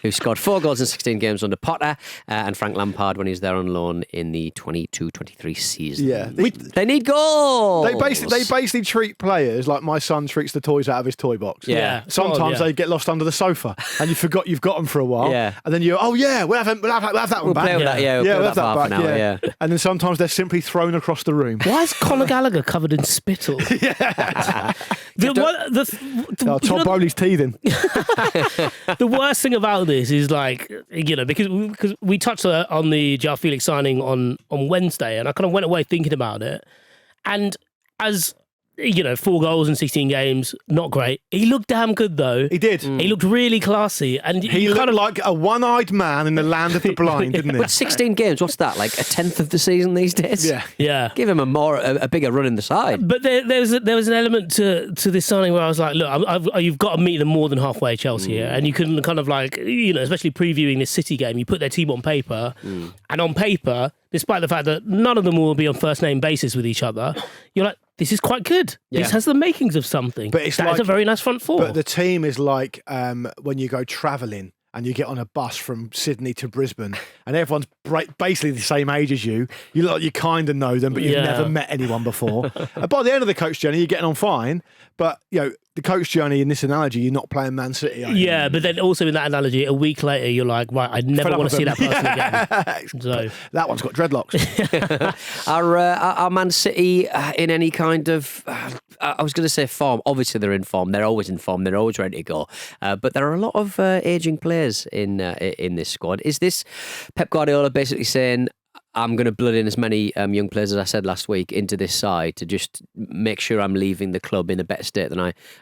Who scored 4 goals in 16 games under Potter and Frank Lampard when he was there on loan in the 22-23 season.
Yeah.
They need goals.
They basically treat players like my son treats the toys out of his toy box.
Yeah.
Sometimes they get lost under the sofa and you forgot you've got them for a while.
Yeah.
And then we'll have that one
We'll
back.
play with that, yeah. We'll play
we'll
with that for half an hour, yeah.
And then sometimes they're simply thrown across the room.
Why is Conor Gallagher covered in spittle?
Tom Bowley's teething.
The worst thing about this is like, because we touched on the João Felix signing on Wednesday, and I kind of went away thinking about it. And as 4 goals in 16 games, not great. He looked damn good though.
He did.
He looked really classy, and
He looked like a one-eyed man in the land of the blind, didn't he?
But 16 games, what's that? Like a tenth of the season these days?
Yeah.
yeah.
Give him a bigger run in the side.
But there was an element to this signing where I was like, look, you've got to meet them more than halfway, Chelsea here, and you can kind of like, especially previewing this City game, you put their team on paper, and on paper, despite the fact that none of them will be on first name basis with each other, you're like, this is quite good.
Yeah.
This has the makings of something.
But it's
That is
like-
a very nice front four.
But the team is like when you go travelling and you get on a bus from Sydney to Brisbane and everyone's basically the same age as you. You look like you kind of know them, but you've
Yeah.
never met anyone before. And by the end of the coach journey, you're getting on fine. But, the coach journey in this analogy, you're not playing Man City, are you?
yeah, but then also in that analogy, a week later, you're like, right, I never
Fed up
want to
with
see
them.
that person again. So
That one's got dreadlocks.
Are Man City in any kind of, I was going to say form. Obviously, they're in form. They're always in form. They're always ready to go. But there are a lot of ageing players in this squad. Is this Pep Guardiola basically saying, I'm going to blood in as many young players, as I said last week, into this side to just make sure I'm leaving the club in a better state than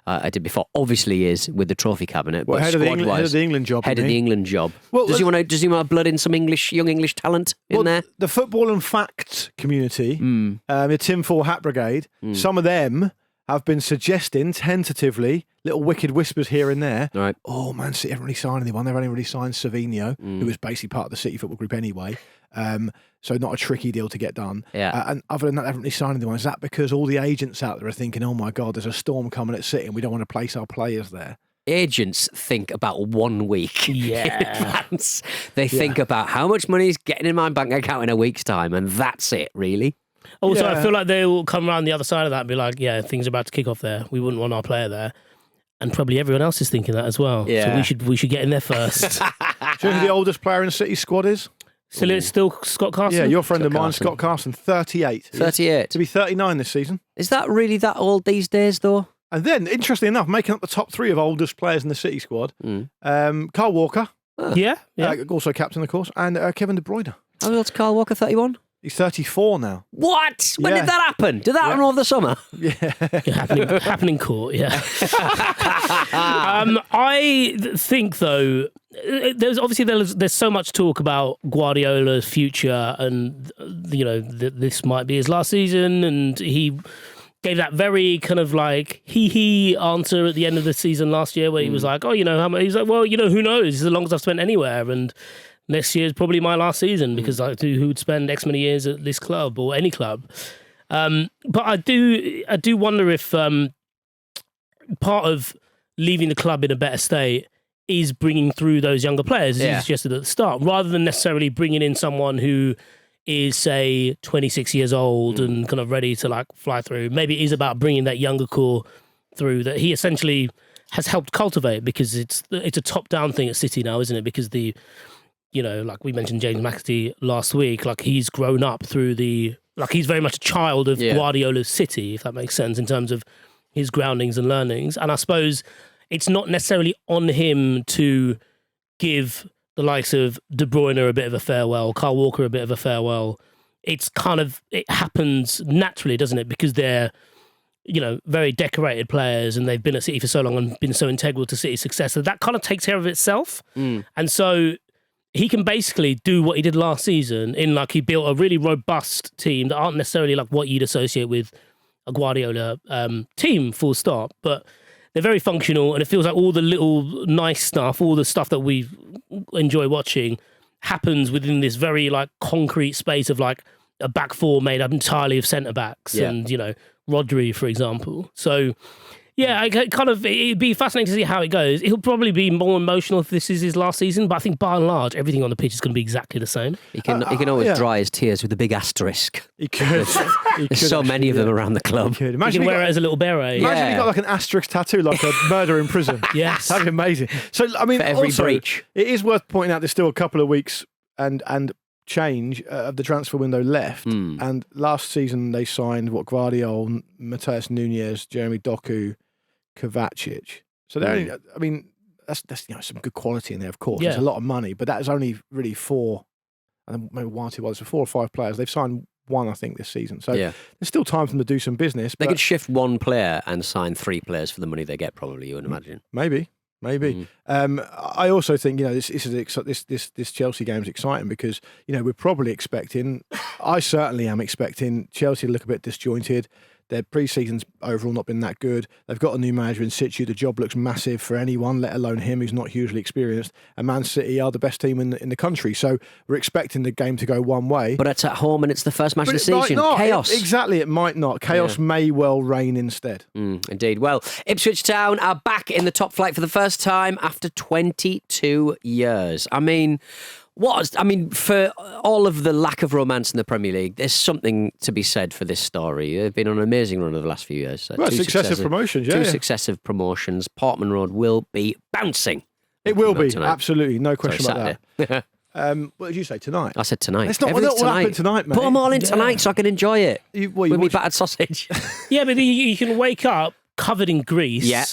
I did before? Obviously, he is with the trophy cabinet.
Well,
but
head of the England job.
Head of
isn't
the
he?
England job.
Well,
does he want to blood in some young English talent in there?
The Football and Facts community, the Tim 4 Hat Brigade, some of them have been suggesting tentatively little wicked whispers here and there.
Right.
Oh, Man City haven't really signed anyone. They've only really signed Savinho, who was basically part of the City Football Group anyway. So not a tricky deal to get done.
Yeah.
And other than that, they haven't really signed anyone. Is that because all the agents out there are thinking, oh my God, there's a storm coming at City and we don't want to place our players there?
agents think about 1 week in
Yeah.
advance. They think about how much money is getting in my bank account in a week's time, and that's it, really.
Also,
Yeah.
I feel like they will come around the other side of that and be like, yeah, things are about to kick off there. We wouldn't want our player there. And probably everyone else is thinking that as well.
Yeah.
So we should get in there first.
Do you know who the oldest player in the City squad is?
So it's still Scott Carson?
Yeah, your friend of mine,
Carson.
Scott Carson, 38.
38.
To be 39 this season.
Is that really that old these days, though?
And then, interestingly enough, making up the top 3 of oldest players in the City squad, Kyle Walker,
Yeah.
also captain, of course, and Kevin De Bruyne.
How old's Carl Walker, 31?
He's 34 now.
What? When
Yeah.
did that happen? Did that happen over the summer?
Yeah.
Happening in court, yeah. I think, though, there's so much talk about Guardiola's future and, this might be his last season, and he gave that very kind of like he answer at the end of the season last year where he was like, how much? He's like, well, who knows? It's the longest I've spent anywhere, and next year is probably my last season because who would spend X many years at this club or any club? But I do wonder if part of leaving the club in a better state is bringing through those younger players, as you suggested at the start, rather than necessarily bringing in someone who is, say, 26 years old and kind of ready to like fly through. Maybe it is about bringing that younger core through that he essentially has helped cultivate, because it's a top-down thing at City now, isn't it? Because like we mentioned James McAtee last week, like he's grown up through he's very much a child of Guardiola's City, if that makes sense, in terms of his groundings and learnings. And I suppose it's not necessarily on him to give the likes of De Bruyne a bit of a farewell, Kyle Walker a bit of a farewell. It happens naturally, doesn't it? Because they're, very decorated players and they've been at City for so long and been so integral to City's success. So that kind of takes care of itself. And so he can basically do what he did last season in he built a really robust team that aren't necessarily like what you'd associate with a Guardiola team, full stop. But they're very functional, and it feels like all the little nice stuff, all the stuff that we enjoy watching, happens within this very concrete space of a back four made up entirely of centre backs, and Rodri, for example. So yeah, it'd be fascinating to see how it goes. He'll probably be more emotional if this is his last season, but I think by and large, everything on the pitch is going to be exactly the same.
He can always dry his tears with a big asterisk.
He could.
There's so many of them around the club.
He could.
You
Imagine
can wear it as a little beret.
Imagine he got an asterisk tattoo, like a murder in prison.
Yes.
That'd be amazing. So, I mean,
For every
also,
breach.
it is worth pointing out there's still a couple of weeks and change of the transfer window left. And last season they signed Gvardiol, Mateus Nunez, Jeremy Doku, Kovacic. So they're only, I mean, that's some good quality in there, of course.
Yeah.
It's a lot of money, but that is only really 4, and maybe 1 or 2 others, so 4 or 5 players. They've signed 1, I think, this season. So there's still time for them to do some business.
They
but
could shift 1 player and sign 3 players for the money they get, probably, you would imagine.
Maybe. I also think this Chelsea game is exciting because we're probably expecting. I certainly am expecting Chelsea to look a bit disjointed. Their pre-season's overall not been that good. They've got a new manager in situ. The job looks massive for anyone, let alone him, who's not hugely experienced. And Man City are the best team in the country. So we're expecting the game to go one way.
But it's at home and it's the first match of the
it might
season.
not.
Chaos.
Exactly, it might not. Chaos may well reign instead.
Indeed. Well, Ipswich Town are back in the top flight for the first time after 22 years. I mean, for all of the lack of romance in the Premier League, there's something to be said for this story. They've been on an amazing run over the last few years.
Well, successive promotions,
Two successive promotions. Portman Road will be bouncing.
It will be,
tonight.
Absolutely. No question
Sorry,
about that. What did you say, tonight?
I said tonight.
It's not
Everything's
what happened tonight, mate.
Put them all in tonight so I can enjoy it. With me battered sausage.
Yeah, but you can wake up covered in grease.
Yeah.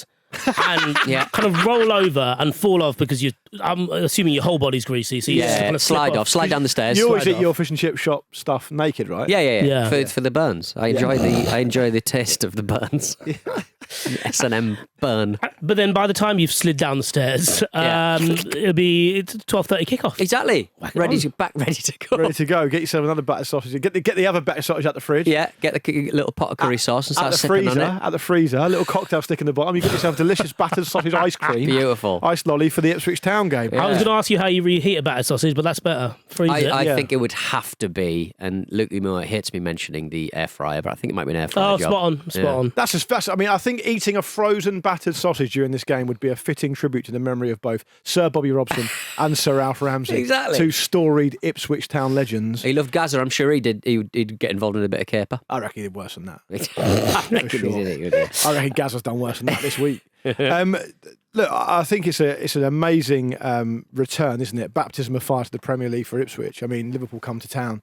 And kind of roll over and fall off because I'm assuming your whole body's greasy, so you just kind of
slide down the stairs.
You always eat your fish and chip shop stuff naked, right?
Yeah. For the burns, I enjoy the taste of the burns. S&M burn.
But then by the time you've slid down the stairs, it'll be 12:30 kickoff.
Exactly. Ready to go.
Ready to go. Get yourself another battered sausage. Get the other battered sausage out the fridge.
Yeah. Get the little pot of curry sauce and start sipping on it.
At the freezer, a little cocktail stick in the bottom. You got yourself delicious battered sausage ice cream.
Beautiful.
Ice lolly for the Ipswich Town game.
I was going to ask you how you reheat a battered sausage, but that's better. Freeze it.
I think it would have to be, and Luke Lemore hates me mentioning the air fryer, but I think it might be an air fryer job.
Spot on.
That's I mean, I think eating a frozen battered sausage during this game would be a fitting tribute to the memory of both Sir Bobby Robson and Sir Alf Ramsey.
Exactly.
Two storied Ipswich Town legends.
He loved Gaza. I'm sure he did. He'd get involved in a bit of caper.
I reckon he did worse than that.
I reckon
sure.
he did it.
I reckon Gazza's done worse than that this week. Look, I think it's an amazing return, isn't it? Baptism of fire to the Premier League for Ipswich. I mean, Liverpool come to town,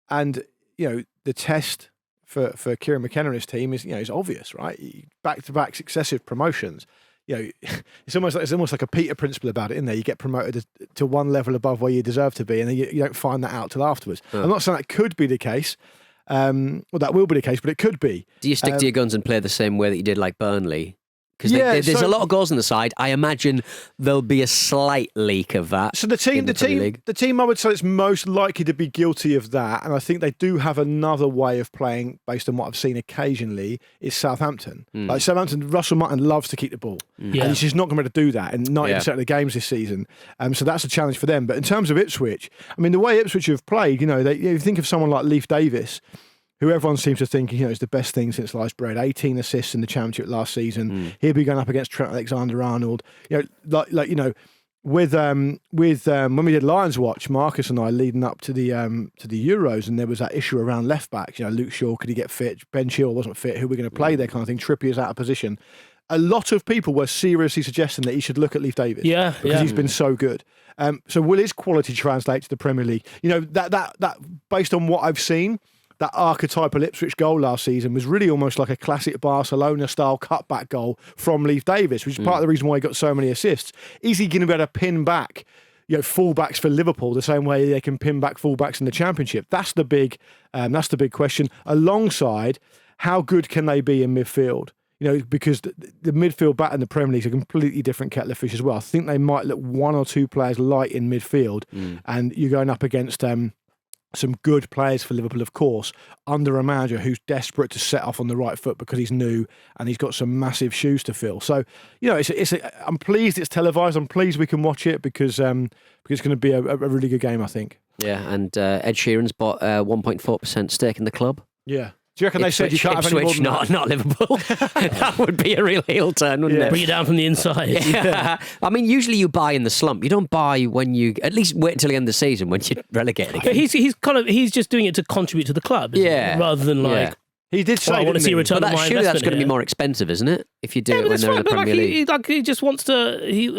and the test for Kieran McKenna and his team is obvious, right? Back-to-back successive promotions. It's almost like a Peter principle about it, isn't there? You get promoted to one level above where you deserve to be, and then you don't find that out till afterwards. I'm not saying that could be the case. Well, that will be the case, but it could be.
Do you stick to your guns and play the same way that you did like Burnley? Because there's a lot of goals on the side. I imagine there'll be a slight leak of that.
So the team I would say is most likely to be guilty of that, and I think they do have another way of playing based on what I've seen occasionally, is Southampton. Like Southampton, Russell Martin loves to keep the ball. And he's just not going to do that in 90% of the games this season. So that's a challenge for them. But in terms of Ipswich, I mean, the way Ipswich have played, you think of someone like Leif Davis, who everyone seems to think is the best thing since sliced bread. 18 assists in the Championship last season. He'll be going up against Trent Alexander-Arnold. When we did Lions Watch, Marcus and I leading up to the Euros, and there was that issue around left backs. Luke Shaw, could he get fit? Ben Chilwell wasn't fit. Who are we going to play there? Kind of thing. Trippier's out of position. A lot of people were seriously suggesting that he should look at Leif Davis. Because he's been so good. So will his quality translate to the Premier League? That based on what I've seen, that archetypal Ipswich goal last season was really almost like a classic Barcelona-style cutback goal from Leif Davis, which is part of the reason why he got so many assists. Is he going to be able to pin back fullbacks for Liverpool the same way they can pin back fullbacks in the Championship? That's the big question. Alongside, how good can they be in midfield? Because the midfield bat in the Premier League is a completely different kettle of fish as well. I think they might look one or two players light in midfield, and you're going up against some good players for Liverpool, of course, under a manager who's desperate to set off on the right foot because he's new and he's got some massive shoes to fill. So, I'm pleased it's televised. I'm pleased we can watch it because it's going to be a really good game, I think.
Yeah, and Ed Sheeran's bought 1.4% stake in the club.
Yeah. Do you reckon they said you can't have any more than
not Liverpool? That would be a real heel turn, wouldn't it?
Bring it down from the inside.
Yeah. I mean, usually you buy in the slump. You don't buy when you at least wait until the end of the season when you're relegated again.
But he's just doing it to contribute to the club, rather than like.
He did say,
I want to see a return on my investment.
That's going to be more expensive, isn't it? If you do it when they're in the Premier League.
He just wants to. He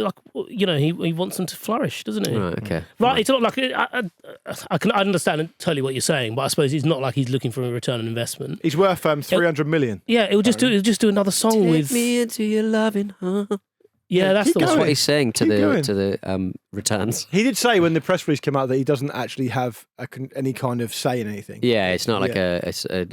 wants them to flourish, doesn't he?
Right. Okay.
Right. It's not like I can understand totally what you're saying, but I suppose it's not like he's looking for a return on investment.
He's worth 300 million.
Yeah. It'll just do another song with.
Take me into your loving, huh?
Yeah, that's
what he's saying to the returns.
He did say when the press release came out that he doesn't actually have any kind of say in anything.
Yeah, it's not like
he's only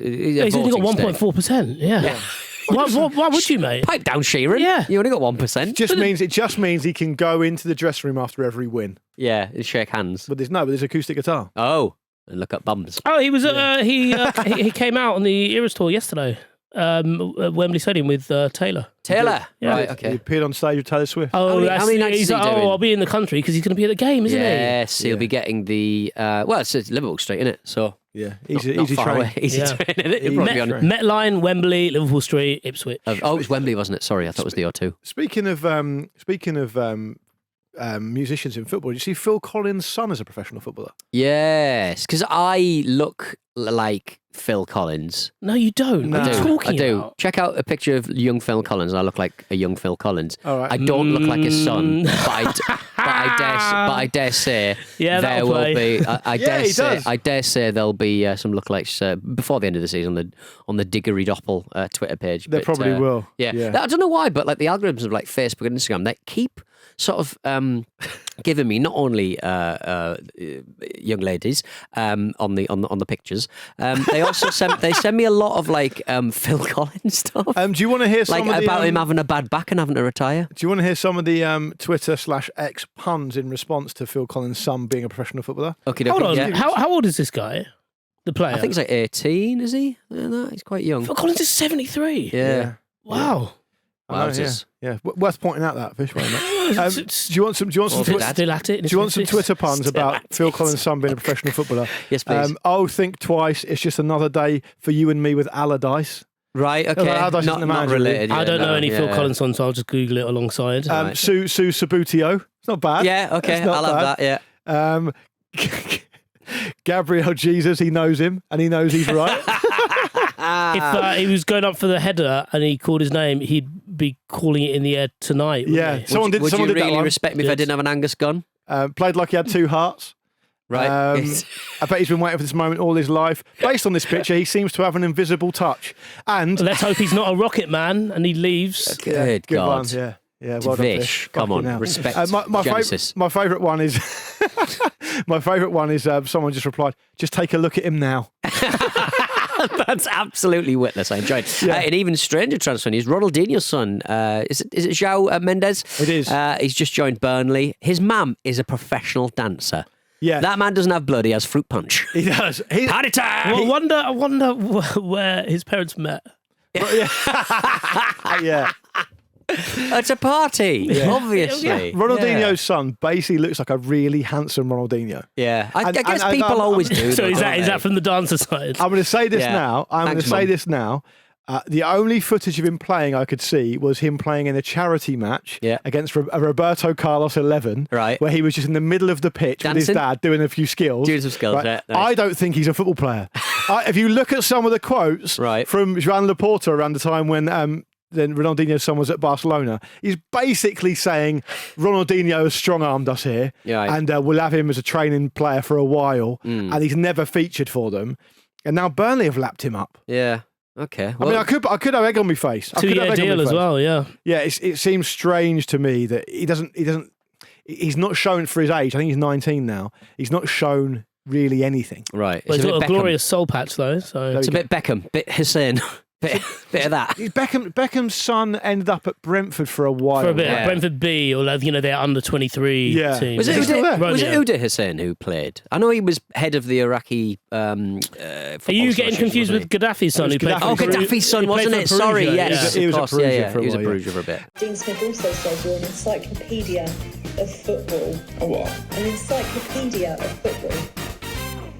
got 1.4%. Yeah. Why would you, mate?
Pipe down, Sheeran.
Yeah.
You only got 1%.
It just means he can go into the dressing room after every win.
Yeah, and shake hands.
But there's acoustic guitar.
Oh, and look at bums.
Oh, he was he came out on the Eras tour yesterday. At Wembley Stadium with Taylor.
Taylor?
Yeah.
Right, okay.
He appeared on stage with Taylor Swift.
Oh, he's like, I'll be in the country because he's going to be at the game, isn't he?
Yes, he'll be getting the... it's Liverpool Street, isn't it? So...
Yeah,
easy train. Easy train, isn't it?
Met Line, Wembley, Liverpool Street, Ipswich.
It was Wembley, wasn't it? Sorry, I thought it was the O2.
Speaking of musicians in football, did you see Phil Collins' son as a professional footballer?
Yes, because I look like Phil Collins.
No, you don't.
No.
What are you talking
I do.
about?
Check out a picture of young Phil Collins, and I look like a young Phil Collins.
All right.
I don't look like his son, but I dare say there will be. I dare say there'll be some lookalikes before the end of the season on the Diggory Doppel Twitter page.
There probably will.
Yeah. I don't know why, but like the algorithms of like Facebook and Instagram, they keep sort of giving me not only young ladies on the pictures, they also send me a lot of like Phil Collins stuff.
Do you want to hear some
about him having a bad back and having to retire?
Do you want to hear some of the Twitter/X puns in response to Phil Collins' son being a professional footballer?
Okay,
hold on.
Yeah.
How old is this guy? The player?
I think he's like 18. Is he? No, he's quite young.
Phil Collins is 73.
Yeah.
Wow.
Yeah. Worth pointing out that fish, wasn't it? Do you want some Twitter puns about Phil Collins' son being a professional footballer?
Yes, please.
Think twice. It's just another day for you and me with Allardyce.
Right, okay.
Allardyce isn't the
Not
manager,
related.
I don't know any Phil
yeah.
Collins on, so I'll just Google it alongside.
Right.
Sue Sabutio. It's not bad.
Yeah, okay.
It's not
I'll have
bad.
that, yeah.
Gabriel Jesus, he knows him and he knows he's right.
If he was going up for the header and he called his name, he'd be calling it in the air tonight.
Yeah.
He?
Someone did
Would
that
you really
one.
respect me if I didn't have an Angus gun?
Played like he had two hearts.
Right.
I bet he's been waiting for this moment all his life. Based on this picture, he seems to have an invisible touch. And
Let's hope he's not a rocket man and he leaves.
Good
good
God.
one. Yeah. Yeah, well done,
Vish,
Vish.
come
Fucking
on,
hell.
respect
my
Genesis.
my favourite one is my favourite one is someone just replied, "Just take a look at him now."
That's absolutely witless. I enjoyed it.
Yeah.
An even stranger transfer news. Ronaldinho's son, is it João Mendes?
It is.
He's just joined Burnley. His mum is a professional dancer.
Yeah,
That man doesn't have blood, he has fruit punch.
he does.
Party time!
Well, I wonder where his parents met.
Yeah.
It's a party, obviously.
Ronaldinho's son basically looks like a really handsome Ronaldinho.
Yeah. I
And-
guess
and
people always do.
So
though,
is
don't
that
they?
from the dancer side?
I'm going to say this
Yeah.
now.
Thanks, Mum.
The only footage of him playing I could see was him playing in a charity match against a Roberto Carlos 11,
Right.
where he was just in the middle of the pitch with his
Dancing?
dad doing a few skills.
Doing some skills, yeah, nice.
I don't think he's a football player. If you look at some of the quotes
Right.
from Joan Laporta around the time when then Ronaldinho's son was at Barcelona, he's basically saying Ronaldinho has strong-armed us here,
Yeah, right.
and we'll have him as a training player for a while,
Mm.
and he's never featured for them. And now Burnley have lapped him up.
Yeah. Okay.
I mean, I could have egg on my face. I could have
2-year
egg on my
deal as
face.
well, yeah.
Yeah, it seems strange to me that he's not shown for his age. I think he's 19 now. He's not shown really anything.
Right.
But
It's
he's
a
got a
bit Beckham.
glorious soul patch, though. So
It's a bit Beckham, bit Hussein, bit of that.
Beckham's son ended up at Brentford for a while.
for a bit,
Yeah.
Brentford B, or their under 23
Yeah.
team.
Was it
Is he still there?
Uday Hussein who played? I know he was head of the Iraqi.
Are you getting confused with Gaddafi's son?
It was
Who played
Gaddafi's
Oh,
for Peru-
Gaddafi's son,
who played
wasn't
for
it?
Perugia,
Sorry,
yeah.
yes.
He was
of
at
course,
Perugia for a
He was at
while,
Perugia for a bit.
Dean Smith also says you're an encyclopedia of football.
A what?
An encyclopedia of football.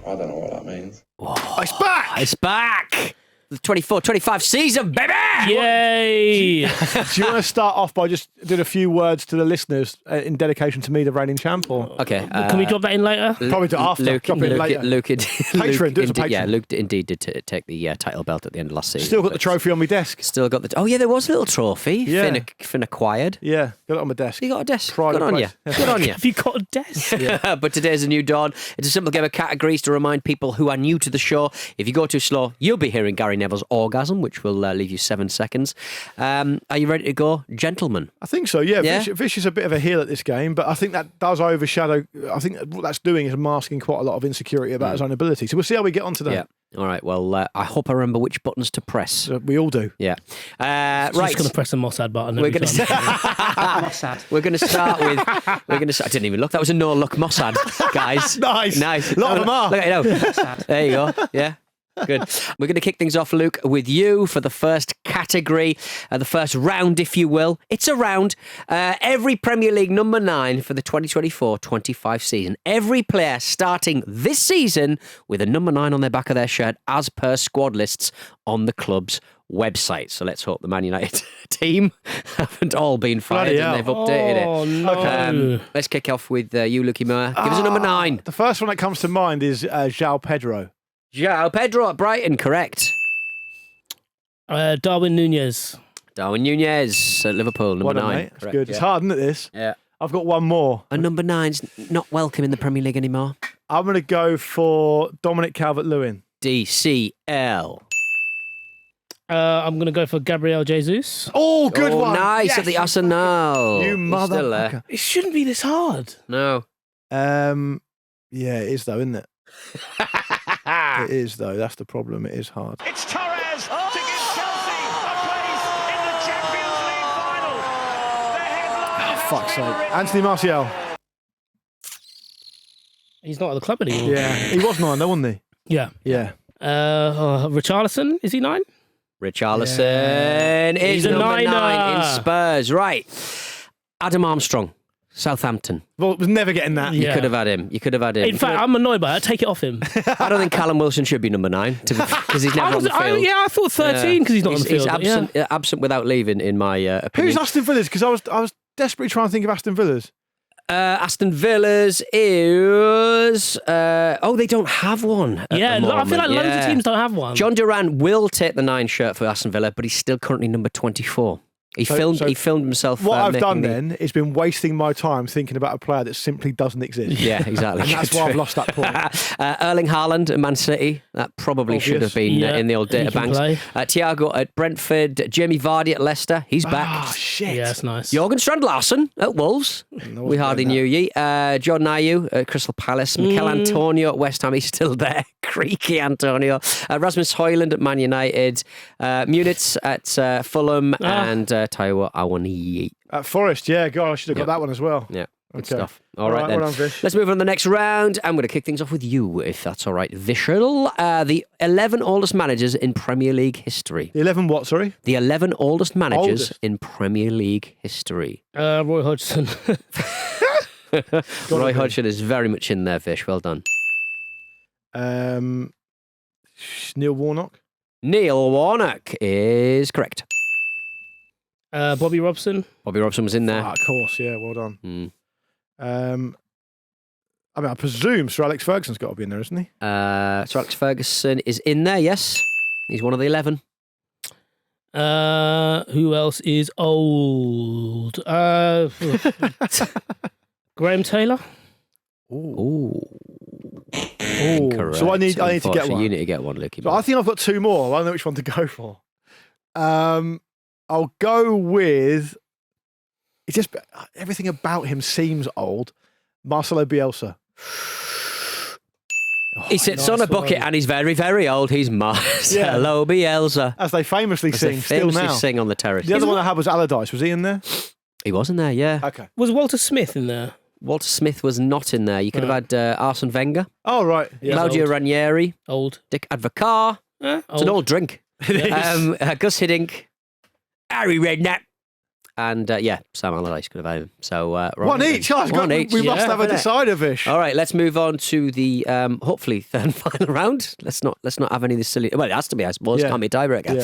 I don't know what that means.
It's back!
It's back! The 24-25 season, baby!
Yay!
Do you want to start off by just doing a few words to the listeners in dedication to me, the reigning champ? Or
Okay.
Can we drop that in later?
Probably do after. Drop it later.
Luke,
Patreon, do it as a
indeed, yeah,
Patreon.
Luke indeed did take the title belt at the end of last season.
Still got the
but
trophy on my desk.
Still got the. Oh yeah, there was a little trophy.
Yeah.
Finn acquired.
Yeah, got it on my desk.
You got a desk.
Pride
Good
of
on you.
place.
Good on you.
Have you got a desk?
But today's a new dawn. It's a simple game of categories to remind people who are new to the show. If you go too slow, you'll be hearing Gary Neville's orgasm, which will leave you 7 seconds. Are you ready to go, gentlemen?
I think so, yeah.
Yeah?
Vish is a bit of a heel at this game, but I think that does overshadow. I think what that's doing is masking quite a lot of insecurity about his own ability. So we'll see how we get on today.
Yeah. All right. Well, I hope I remember which buttons to press.
We all do.
Yeah.
Just
Right.
going to press the Mossad button.
We're
every
going to
time.
We're going to start with. I didn't even look. That was a no look Mossad, guys.
Nice. A lot of them are.
Look at it. There you go. Yeah. Good. We're going to kick things off, Luke, with you for the first category, the first round, if you will. It's a round. Every Premier League number 9 for the 2024-25 season. Every player starting this season with a number 9 on their back of their shirt as per squad lists on the club's website. So let's hope the Man United team haven't all been fired
Bloody
and
hell.
they've updated
Oh,
it.
no.
Let's kick off with you, Lukey Moore. Give us a number 9.
The first one that comes to mind is João Pedro.
João Pedro at Brighton, correct.
Darwin Nunez.
Darwin Nunez at Liverpool, number
Well done,
9.
mate. That's
correct,
good. It's
yeah.
hard, isn't it, this?
Yeah.
I've got one more.
And number 9's not welcome in the Premier League anymore.
I'm going to go for Dominic Calvert-Lewin.
DCL.
I'm going to go for Gabriel Jesus.
Oh, good one.
Nice
Yes.
at the Arsenal.
You
He's still there.
motherfucker.
It shouldn't be this hard.
No.
Yeah, it is though, isn't it? It is though. That's the problem. It is hard.
It's Torres to give Chelsea a place in the Champions League final. The headline.
Fuck's sake. Anthony Martial.
He's not at the club anymore.
Yeah. He was 9 though, wasn't he?
Yeah.
Yeah.
Richarlison, is he 9?
Richarlison is
He's a
number 9
niner.
in Spurs. Right. Adam Armstrong. Southampton.
Well, it was never getting that.
Yeah.
You could have had him.
In fact, I'm annoyed by that. Take it off him.
I don't think Callum Wilson should be number 9 because he's never on the field.
I thought 13 because he's not on the field.
He's absent without leaving, in my opinion.
Who's Aston Villa's? Because I was desperately trying to think of Aston Villa's.
Aston Villa's is... they don't have one at the
I feel like
moment.
loads of teams don't have one.
John Duran will take the 9 shirt for Aston Villa, but he's still currently number 24. He filmed himself.
What I've done then is been wasting my time thinking about a player that simply doesn't exist.
Yeah, exactly.
And that's why I've lost that point.
Erling Haaland at Man City. That probably
Obvious.
should have been in the old data banks. Thiago at Brentford. Jamie Vardy at Leicester. He's back.
Oh, shit.
Yeah, that's nice.
Jorgen Strand-Larsen at Wolves. We hardly knew ye. Jordan Ayew at Crystal Palace. Mikel Antonio at West Ham. He's still there. Creaky Antonio. Rasmus Højlund at Man United. Muniz at Fulham. And Taiwo Awoniyi.
At Forest, yeah. God, I should have got that one as well.
Yeah. Good
Okay.
stuff. All right, then.
well done, Vish.
Let's move on to the next round. I'm going to kick things off with you, if that's all right. Vishal, the 11 oldest managers in Premier League history.
The 11 what, sorry?
The 11 oldest managers
Oldest?
in Premier League history.
Roy Hodgson.
Roy Hodgson is very much in there, Vish. Well done.
Neil Warnock.
Neil Warnock is correct.
Bobby Robson.
Bobby Robson was in there.
Of course, yeah. Well done. I presume Sir Alex Ferguson's got to be in there, isn't he?
Sir Alex Ferguson is in there, yes. He's one of the 11.
Who else is old? Graham Taylor.
Ooh. Correct.
So I need to get
Unfortunately,
one.
You need to get one, Lukey.
So I think I've got 2 more. I don't know which one to go for. I'll go with. It's just everything about him seems old. Marcelo Bielsa.
He sits on a bucket and he's very, very old. He's Marcelo Bielsa.
As they famously
As
sing,
they
still
famously
now.
sing on the terrace.
The other one I had was Allardyce. Was he in there?
He was in there, yeah.
Okay.
Was Walter Smith in there?
Walter Smith was not in there. You could have had Arsene Wenger,
Oh, right. Yeah.
Claudio
old.
Ranieri,
Old.
Dick Advocaat. It's an old drink. Gus Hiddink, Harry Redknapp, and Sam Allardyce could have had him. So
One each. Oh,
One each.
We must have a
innit?
decider, Vish.
All right, let's move on to the hopefully third and final round. Let's not have any of this silly. Well, it has to be, I suppose.
Yeah.
Can't be a tiebreaker.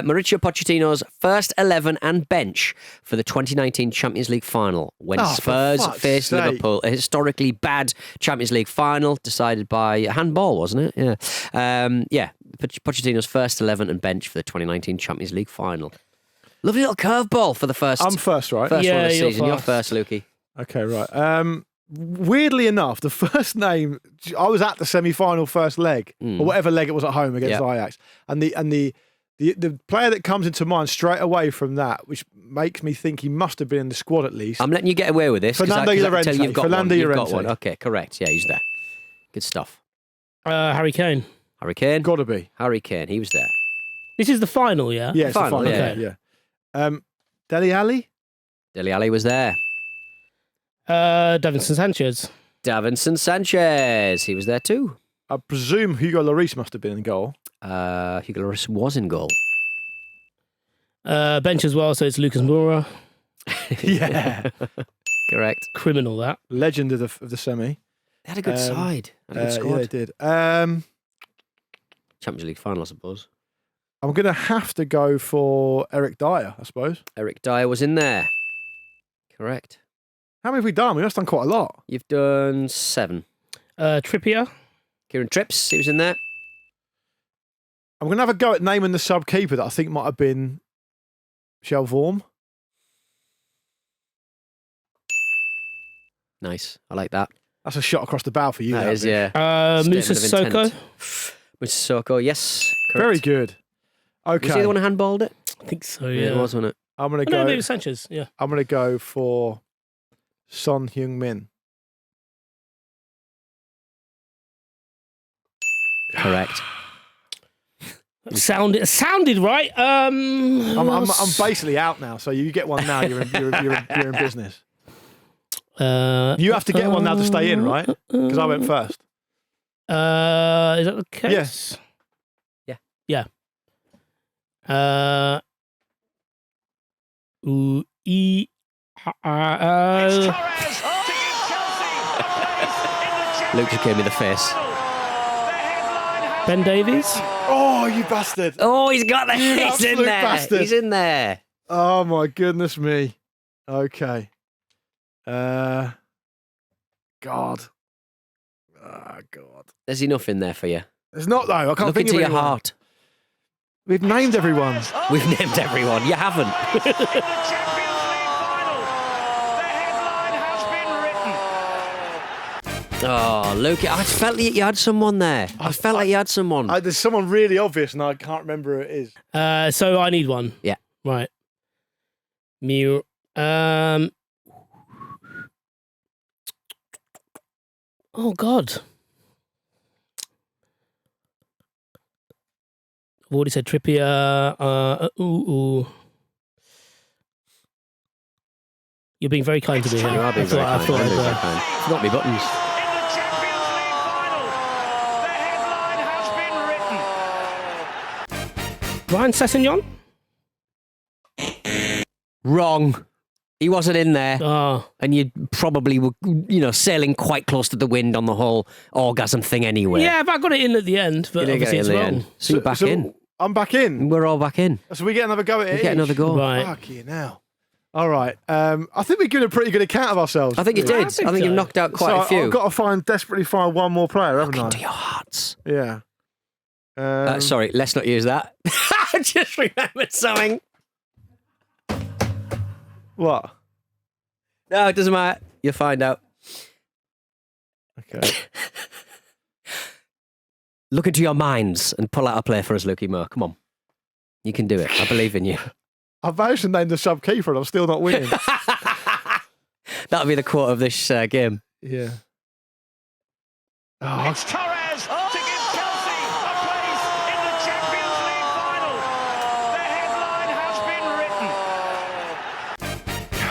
Mauricio Pochettino's first 11 and bench for the 2019 Champions League final when
Oh, for
Spurs
fuck's
faced
sake.
Liverpool. A historically bad Champions League final decided by handball, wasn't it? Yeah. Pochettino's first 11 and bench for the 2019 Champions League final. Lovely little curveball for the first.
I'm first, right?
First one of the
you're
season. You're
first.
first, Lukey.
Okay, right. Weirdly enough, the first name I was at the semi-final first leg or whatever leg it was at home against Ajax, and the player that comes into mind straight away from that, which makes me think he must have been in the squad at least.
I'm letting you get away with this.
Fernando
'cause I can tell
Llorente.
You've got
Fernando
one. You've got
Llorente.
one. Okay, correct. Yeah, he's there. Good stuff.
Harry Kane.
Harry Kane.
Got to be.
Harry Kane. He was there.
This is the final, yeah?
Yeah, it's
Final,
the final.
yeah.
Yeah. Dele Alli.
Dele Alli was there.
Davinson Sanchez.
Davinson Sanchez. He was there too.
I presume Hugo Lloris must have been in goal.
Hugo Lloris was in goal.
Bench as well, so it's Lucas Moura.
Yeah.
Correct.
Criminal, that.
Legend of the semi.
They had a good side. Had a good
Yeah,
squad.
they did.
Champions League final, I suppose.
I'm going to have to go for Eric Dyer, I suppose.
Eric Dyer was in there. Correct.
How many have we done? We must have done quite a lot.
You've done 7.
Trippier.
Kieran Tripps, he was in there.
I'm going to have a go at naming the sub-keeper that I think might have been Shell Vorm.
Nice. I like that.
That's a shot across the bow for you.
That is,
Vish.
yeah.
Musa
Statement of
Sissoko.
intent. Musa Sissoko, yes. Correct.
Very good. Okay.
Was he the one who handballed it?
I think so,
Yeah,
yeah.
it was, wasn't it?
I'm going to
No,
go.
maybe Sanchez, yeah.
I'm going to go for Son Heung-min.
Correct.
Sounded right.
I'm basically out now, so you get one now. You're in business. You have to get one now to stay in, right? Because I went first.
Is that the case?
Yes.
Yeah. Ooh,
It's Torres.
Luke just gave me the face.
Ben Davies.
Oh, you bastard.
Oh, he's got the
You
he's in
absolute
there.
bastard.
He's in there.
Oh, my goodness me. Okay. God. Oh, God.
There's enough in there for you.
There's not, though. I can't
Look
think
into
of
your
anyone.
heart.
We've named everyone.
We've named everyone. You haven't.
In the Champions League final, the headline has been written.
Oh, Luke, I felt like you had someone there. I felt like you had someone.
There's someone really obvious, and I can't remember who it is.
So I need one.
Yeah.
Right. Mew. Oh God. I've already said Trippier. You're being very kind to me here.
You are being very kind. I'm being very
I'd,
kind. Forgot me buttons.
In the Champions League final, the headline has been written.
Ryan Sessegnon?
Wrong. He wasn't in there.
Oh.
And you probably were, sailing quite close to the wind on the whole orgasm thing anyway.
Yeah, but I got it in at the end. But
You didn't get
obviously
it in
it's
the
wrong.
end. So you're back in.
I'm back in.
We're all back in.
So we get another go at it.
We get another go.
Right.
Fucking hell. All right. I think we've given a pretty good account of ourselves.
I think you did. I
think
think
so.
you've knocked out quite a few.
I've got to desperately find one more player, haven't
Into
I?
your hearts.
Yeah.
Sorry, let's not use that. I just remembered something.
What?
No, it doesn't matter. You'll find out.
Okay.
Look into your minds and pull out a play for us, Lukey Moore. Come on. You can do it. I believe in you.
I've managed to name the sub-keeper and I'm still not winning.
That'll be the quote of this game.
Yeah. Oh,
It's Torres to give Chelsea a place in the Champions League final. The headline has been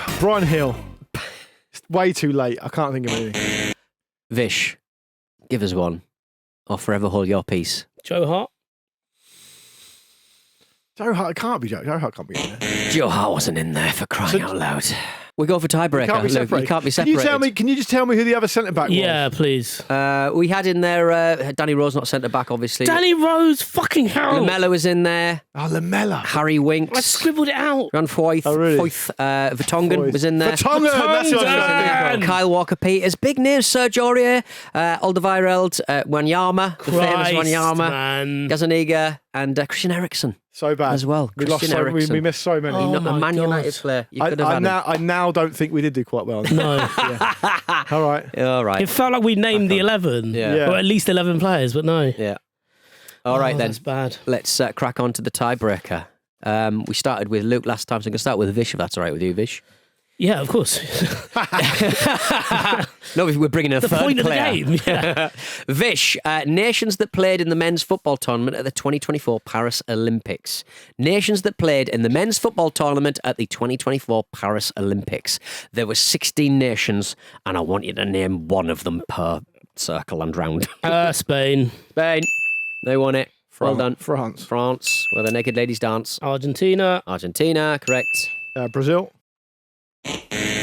written.
Brian Hill. It's way too late. I can't think of anything.
Vish, give us one. Or forever hold your peace.
Joe Hart?
Joe Hart can't be Joe. Joe Hart can't be in there.
Joe Hart wasn't in there for crying out loud. We go for tiebreaker.
Can't be
Luke.
separated.
You can't be separated.
Can you just tell me who the other centre back was?
Yeah, please.
We had in there Danny Rose, not centre back, obviously.
Danny Rose, fucking hell.
Lamella was in there.
Oh, Lamella.
Harry Winks.
I scribbled it out.
Ran Foyth.
Oh, really?
Vertonghen was in there.
Vertonghen, that's what I was
Vertonghen.
thinking of.
Kyle Walker-Peters. Big names. Serge Aurier. Alderweireld. Wanyama. The famous
Christ,
Wanyama.
man.
Gazaniga. And Christian Eriksen
So bad.
as well.
We lost
Christian
so
Eriksen.
we missed so many.
Oh,
Not
my
a Man
God.
United player. You could have had him.
I now don't think we did do quite well.
No.
All right.
All right.
It felt like we named the 11.
Yeah.
Or at least 11 players, but no.
Yeah. All right, then.
That's bad.
Let's crack on to the tiebreaker. We started with Luke last time, so I'm going to start with Vish, if that's all right with you, Vish.
Yeah, of course.
No, we're bringing in a
The
third
point of the
player.
game. Yeah.
Vish, nations that played in the men's football tournament at the 2024 Paris Olympics. Nations that played in the men's football tournament at the 2024 Paris Olympics. There were 16 nations, and I want you to name one of them per circle and round.
Spain.
Spain, they won it. Well done.
France.
France, where the naked ladies dance.
Argentina.
Argentina, correct.
Brazil.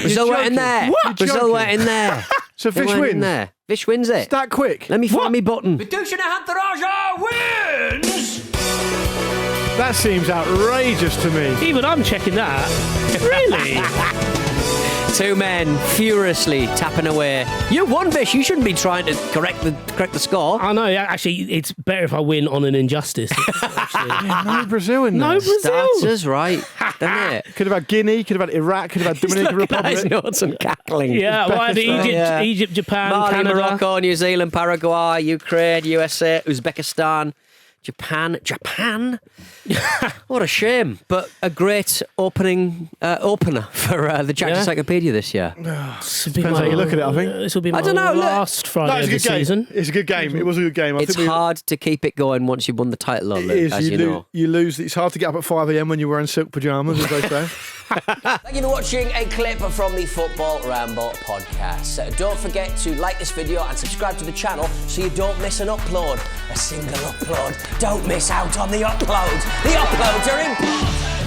Brazil weren't in
joking.
there.
What? You're
Brazil
joking.
weren't in there.
So
They
Fish
weren't in
wins.
there. Vish wins it.
It's that quick.
Let me find me button.
That seems outrageous to me.
Even I'm checking that. Really?
Two men furiously tapping away. You won, Vish. You shouldn't be trying to correct the score.
I know. Actually, it's better if I win on an injustice. Actually.
No Brazil in there.
No Brazil.
Starts us right, doesn't it?
Could have had Guinea, could have had Iraq, could have had Dominican
Guys,
Republic.
notes and cackling.
Yeah, well, I had Egypt,
Yeah.
Egypt, Japan,
Mali,
Canada.
Morocco, New Zealand, Paraguay, Ukraine, USA, Uzbekistan, Japan. What a shame, but a great opener for the Jack
Yeah.
Encyclopedia this year.
This will be
Depends how you look at it, I think.
This will be
I
my
don't know, look.
last Friday
No, it's
of
a
the
good game.
season.
It's a good game. It was a good game. I
It's
think
hard to keep it going once you've won the title, though,
It
Luke,
is.
as you know.
You lose. It's hard to get up at 5 a.m. when you're wearing silk pajamas, as they say.
Thank you for watching a clip from the Football Ramble podcast. Don't forget to like this video and subscribe to the channel so you don't miss an upload. A single upload. Don't miss out on the uploads. The uploads are important.